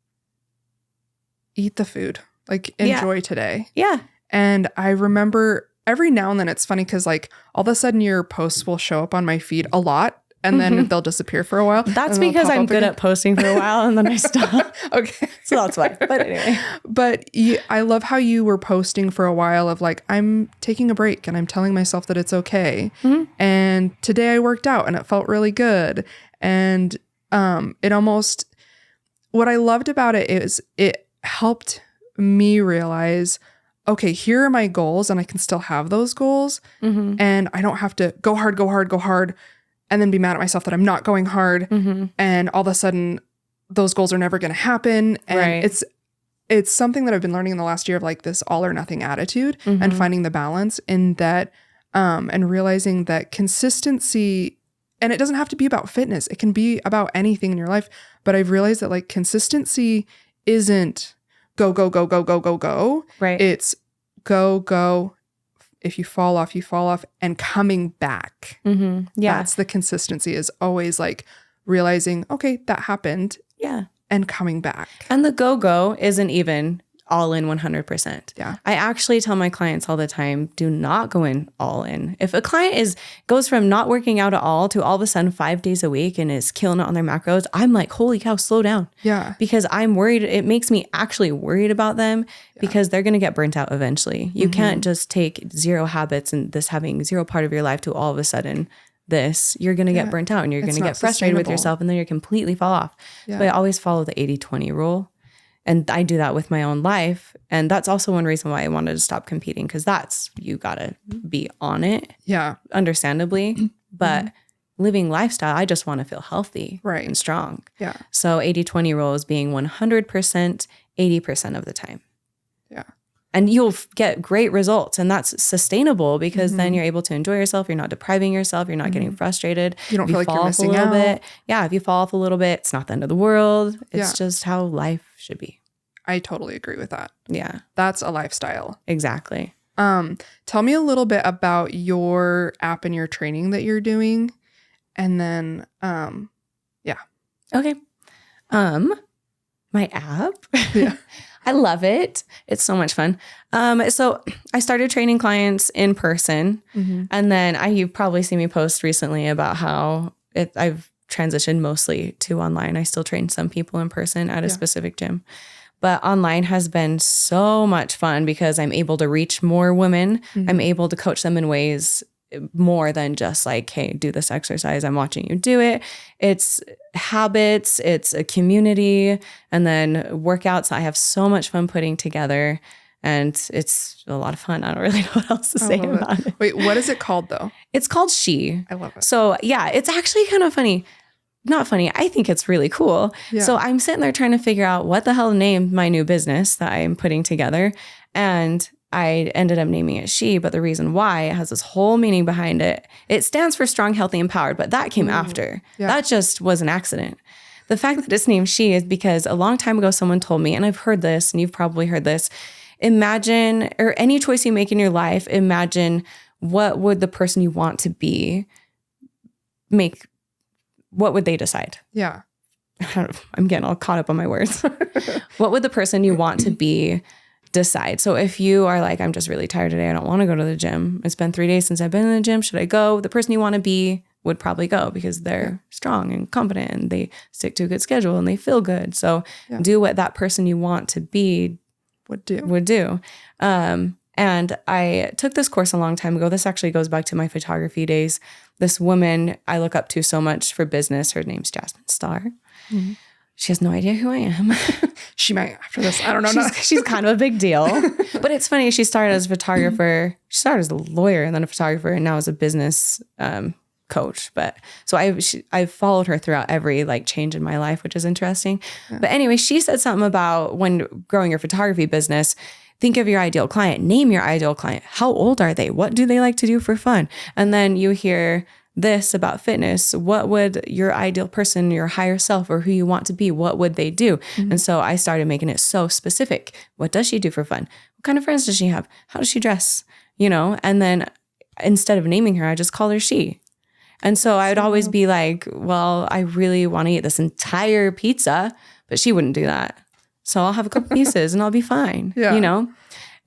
eat the food, like enjoy today. Yeah. And I remember every now and then it's funny because like all of a sudden your posts will show up on my feed a lot and then they'll disappear for a while. That's because I'm good at posting for a while and then I stop. Okay. So that's why. But anyway. But I love how you were posting for a while of like, I'm taking a break and I'm telling myself that it's okay. And today I worked out and it felt really good. And it almost, what I loved about it is it helped me realize, okay, here are my goals and I can still have those goals. And I don't have to go hard, and then be mad at myself that I'm not going hard. And all of a sudden those goals are never going to happen. And it's something that I've been learning in the last year of like this all or nothing attitude and finding the balance in that, and realizing that consistency, and it doesn't have to be about fitness. It can be about anything in your life. But I've realized that like consistency isn't go. Right. It's go. If you fall off, and coming back. Yeah. That's the consistency, is always like realizing, okay, that happened. Yeah. And coming back. And the go isn't even all in 100%. Yeah. I actually tell my clients all the time, do not go in all in. If a client goes from not working out at all to all of a sudden 5 days a week and is killing it on their macros, I'm like, holy cow, slow down. Yeah. Because I'm worried. It makes me actually worried about them because they're going to get burnt out eventually. You can't just take 0 habits and this having 0 part of your life to all of a sudden this, you're going to get burnt out and you're going to get frustrated with yourself and then you're completely fall off. So I always follow the 80-20 rule. And I do that with my own life. And that's also one reason why I wanted to stop competing, because you got to be on it. Yeah. Understandably. But living lifestyle, I just want to feel healthy and strong. Yeah. So 80-20 rule is being 100%, 80% of the time. Yeah. And you'll get great results. And that's sustainable because then you're able to enjoy yourself. You're not depriving yourself. You're not getting frustrated. You don't feel like you're missing out. Yeah. If you fall off a little bit, it's not the end of the world. It's just how life should be. I totally agree with that. Yeah. That's a lifestyle. Exactly. Tell me a little bit about your app and your training that you're doing. And then, Okay. My app. Yeah. I love it. It's so much fun. So I started training clients in person, and then you've probably seen me post recently about how I've transitioned mostly to online. I still train some people in person at a specific gym, but online has been so much fun because I'm able to reach more women. I'm able to coach them in ways more than just like, hey, do this exercise. I'm watching you do it. It's habits, it's a community, and then workouts I have so much fun putting together, and it's a lot of fun. I don't really know what else to say about it. Wait, what is it called though? It's called She. I love it. So yeah, it's actually kind of funny. Not funny. I think it's really cool. Yeah. So I'm sitting there trying to figure out what the hell to name my new business that I'm putting together. And I ended up naming it She, but the reason why, it has this whole meaning behind it. It stands for strong, healthy, empowered, but that came after. Yeah. That just was an accident. The fact that it's named She is because a long time ago, someone told me, and I've heard this, and you've probably heard this, imagine, or any choice you make in your life, imagine what would the person you want to be make, what would they decide? Yeah. I'm getting all caught up on my words. What would the person you want to be decide? So if you are like, I'm just really tired today, I don't want to go to the gym. It's been 3 days since I've been in the gym. Should I go? The person you want to be would probably go because they're strong and confident and they stick to a good schedule and they feel good. So do what that person you want to be would do. And I took this course a long time ago. This actually goes back to my photography days. This woman I look up to so much for business. Her name's Jasmine Starr. She has no idea who I am. She might after this. I don't know. She's kind of a big deal. But it's funny. She started as a photographer. She started as a lawyer and then a photographer and now as a business coach. But so I've followed her throughout every like change in my life, which is interesting. Yeah. But anyway, she said something about when growing your photography business, think of your ideal client, name your ideal client. How old are they? What do they like to do for fun? And then you hear this about fitness. What would your ideal person, your higher self, or who you want to be, what would they do? And so I started making it so specific. What does she do for fun? What kind of friends does she have? How does she dress? And then instead of naming her, I just call her She. And so I would always be like, well, I really want to eat this entire pizza, but she wouldn't do that. So I'll have a couple pieces and I'll be fine,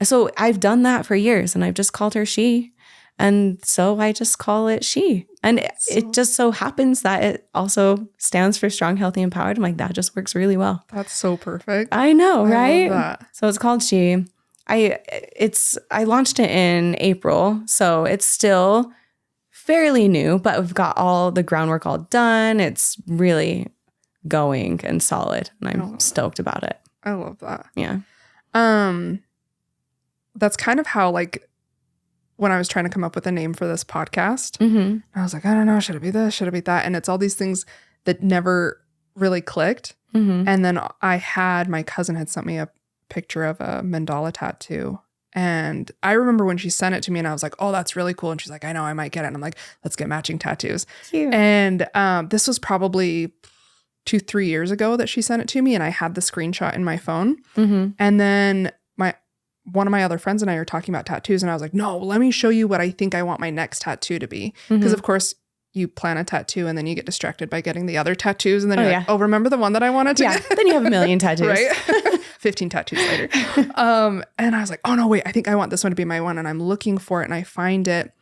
So I've done that for years and I've just called her She. And so I just call it She. And it just so happens that it also stands for strong, healthy, empowered. I'm like, that just works really well. That's so perfect. I know, right? I love that. So it's called She. I launched it in April, so it's still fairly new, but we've got all the groundwork all done. It's really going and solid, and I'm stoked about it. I love that. Yeah. That's kind of how like when I was trying to come up with a name for this podcast, I was like, I don't know, should it be this? Should it be that? And it's all these things that never really clicked. And then my cousin had sent me a picture of a mandala tattoo. And I remember when she sent it to me and I was like, oh, that's really cool. And she's like, I know, I might get it. And I'm like, let's get matching tattoos. Cute. And this was probably 2-3 years ago that she sent it to me. And I had the screenshot in my phone. And then one of my other friends and I are talking about tattoos. And I was like, no, let me show you what I think I want my next tattoo to be. Because of course you plan a tattoo and then you get distracted by getting the other tattoos. And then you're like, oh, remember the one that I wanted to get? Then you have a million tattoos. Right? 15 tattoos later. And I was like, oh no, wait, I think I want this one to be my one. And I'm looking for it and I find it.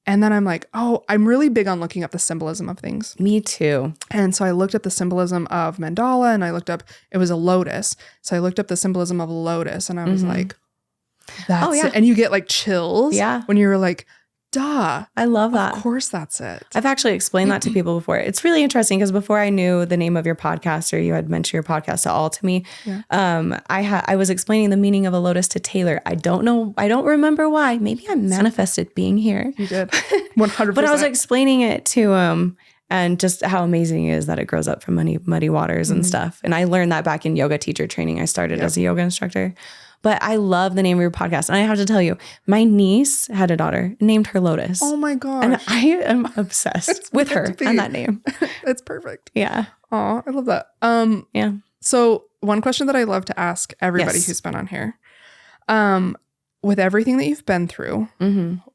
And then I'm like, oh, I'm really big on looking up the symbolism of things. Me too. And so I looked up the symbolism of mandala and I looked up, it was a lotus. So I looked up the symbolism of a lotus and I was like, that's it. And you get like chills when you're like, Duh. I love that. Of course that's it. I've actually explained that to people before. It's really interesting because before I knew the name of your podcast, or you had mentioned your podcast at all to me, I was explaining the meaning of a lotus to Taylor. I don't know. I don't remember why. Maybe I manifested being here. You did. 100%. But I was explaining it to him and just how amazing it is that it grows up from muddy waters and stuff. And I learned that back in yoga teacher training. I started as a yoga instructor. But I love the name of your podcast. And I have to tell you, my niece had a daughter, named her Lotus. Oh my gosh. And I am obsessed with her and that name. It's perfect. Yeah. Oh, I love that. Yeah. So one question that I love to ask everybody who's been on here, with everything that you've been through,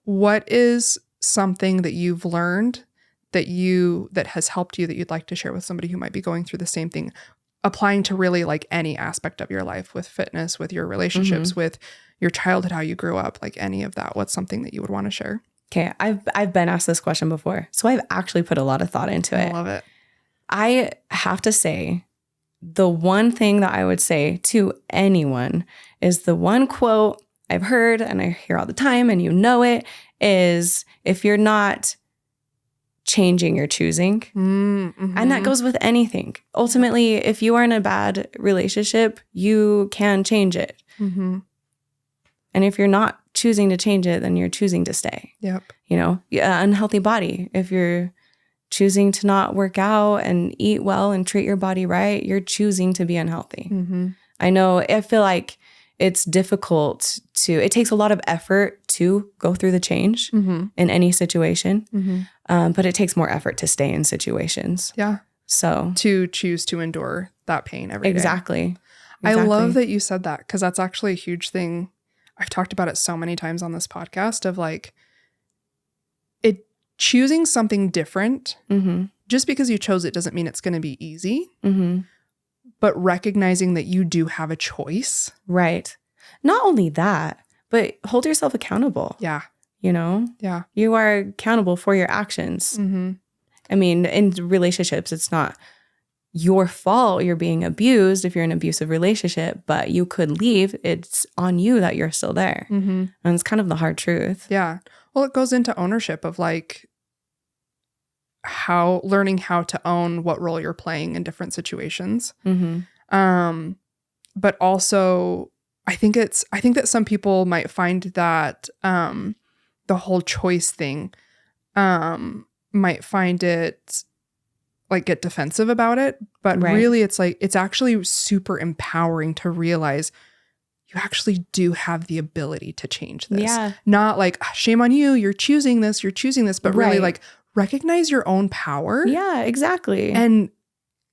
what is something that you've learned that has helped you that you'd like to share with somebody who might be going through the same thing? Applying to really like any aspect of your life, with fitness, with your relationships, with your childhood, how you grew up, like any of that. What's something that you would want to share? Okay. I've been asked this question before, so I've actually put a lot of thought into it. I love it. I have to say, the one thing that I would say to anyone is the one quote I've heard and I hear all the time, and you know it, is if you're not changing, you're choosing. And that goes with anything. Ultimately, if you are in a bad relationship, you can change it. And if you're not choosing to change it, then you're choosing to stay. Yep. You know, unhealthy body. If you're choosing to not work out and eat well and treat your body right, you're choosing to be unhealthy. I know, I feel like it's difficult it takes a lot of effort to go through the change in any situation. But it takes more effort to stay in situations. Yeah. So to choose to endure that pain every day. Exactly. I love that you said that, because that's actually a huge thing. I've talked about it so many times on this podcast of like choosing something different. Just because you chose it doesn't mean it's going to be easy. But recognizing that you do have a choice. Right. Not only that, but hold yourself accountable. Yeah. You know? Yeah. You are accountable for your actions. I mean, in relationships, it's not your fault you're being abused if you're in an abusive relationship, but you could leave. It's on you that you're still there. And it's kind of the hard truth. Yeah. Well, it goes into ownership of like learning how to own what role you're playing in different situations. But also I think that some people might find that the whole choice thing might find it like get defensive about it. But really it's like, it's actually super empowering to realize you actually do have the ability to change this. Yeah. Not like, shame on you, you're choosing this, but really like recognize your own power. Yeah, exactly. And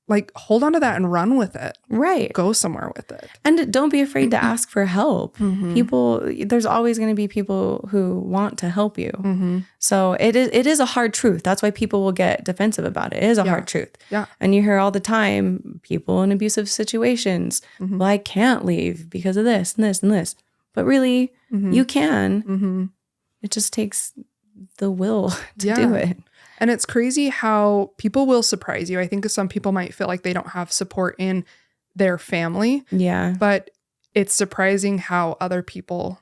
like hold on to that and run with it. Right. Go somewhere with it. And don't be afraid to ask for help. People, there's always going to be people who want to help you. So it is a hard truth. That's why people will get defensive about it. It is a hard truth. Yeah. And you hear all the time, people in abusive situations, well, I can't leave because of this and this and this. But really, you can. It just takes the will to do it. And it's crazy how people will surprise you. I think some people might feel like they don't have support in their family. Yeah. But it's surprising how other people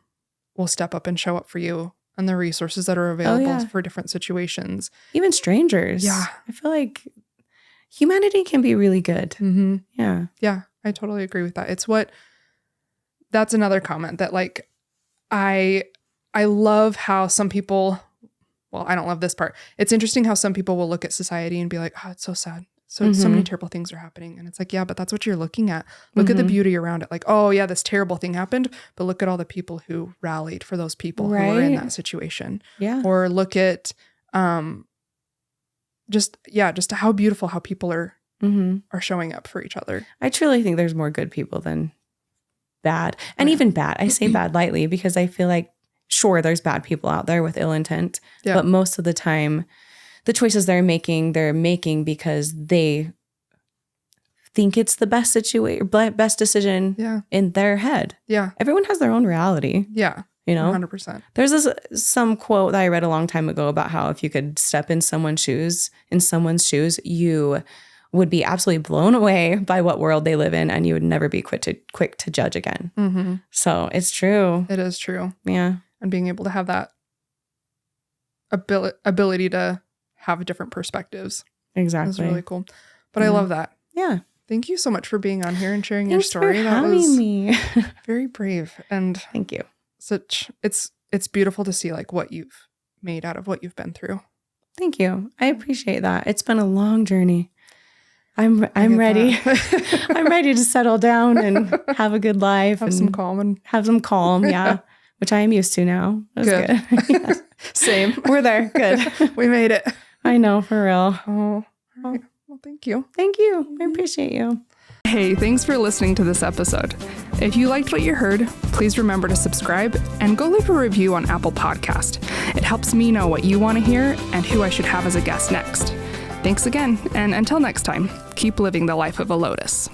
will step up and show up for you and the resources that are available for different situations. Even strangers. Yeah. I feel like humanity can be really good. Yeah. Yeah. I totally agree with that. That's another comment that like, I love how some people, well, I don't love this part. It's interesting how some people will look at society and be like, oh, it's so sad. So many terrible things are happening. And it's like, yeah, but that's what you're looking at. Look at the beauty around it. Like, oh yeah, this terrible thing happened, but look at all the people who rallied for those people who were in that situation. Yeah. Or look at just how beautiful how people are showing up for each other. I truly think there's more good people than bad. And even bad. I say bad lightly because I feel like, sure, there's bad people out there with ill intent, but most of the time, the choices they're making because they think it's the best decision in their head. Yeah. Everyone has their own reality. Yeah. You know? 100%. There's some quote that I read a long time ago about how if you could step in someone's shoes, you would be absolutely blown away by what world they live in, and you would never be quick to judge again. So it's true. It is true. Yeah. And being able to have that ability to have different perspectives. Exactly. That's really cool. But I love that. Yeah. Thank you so much for being on here and sharing Thanks your story. for That having was me. very brave, and Thank you. It's beautiful to see like what you've made out of what you've been through. Thank you. I appreciate that. It's been a long journey. I'm ready. I'm ready to settle down and have a good life. Have some calm. Yeah. Which I am used to now. That's good. Yes. Same. We're there. Good. We made it. I know, for real. Oh, all right. Well, thank you. Thank you. I appreciate you. Hey, thanks for listening to this episode. If you liked what you heard, please remember to subscribe and go leave a review on Apple Podcast. It helps me know what you want to hear and who I should have as a guest next. Thanks again, and until next time, keep living the life of a lotus.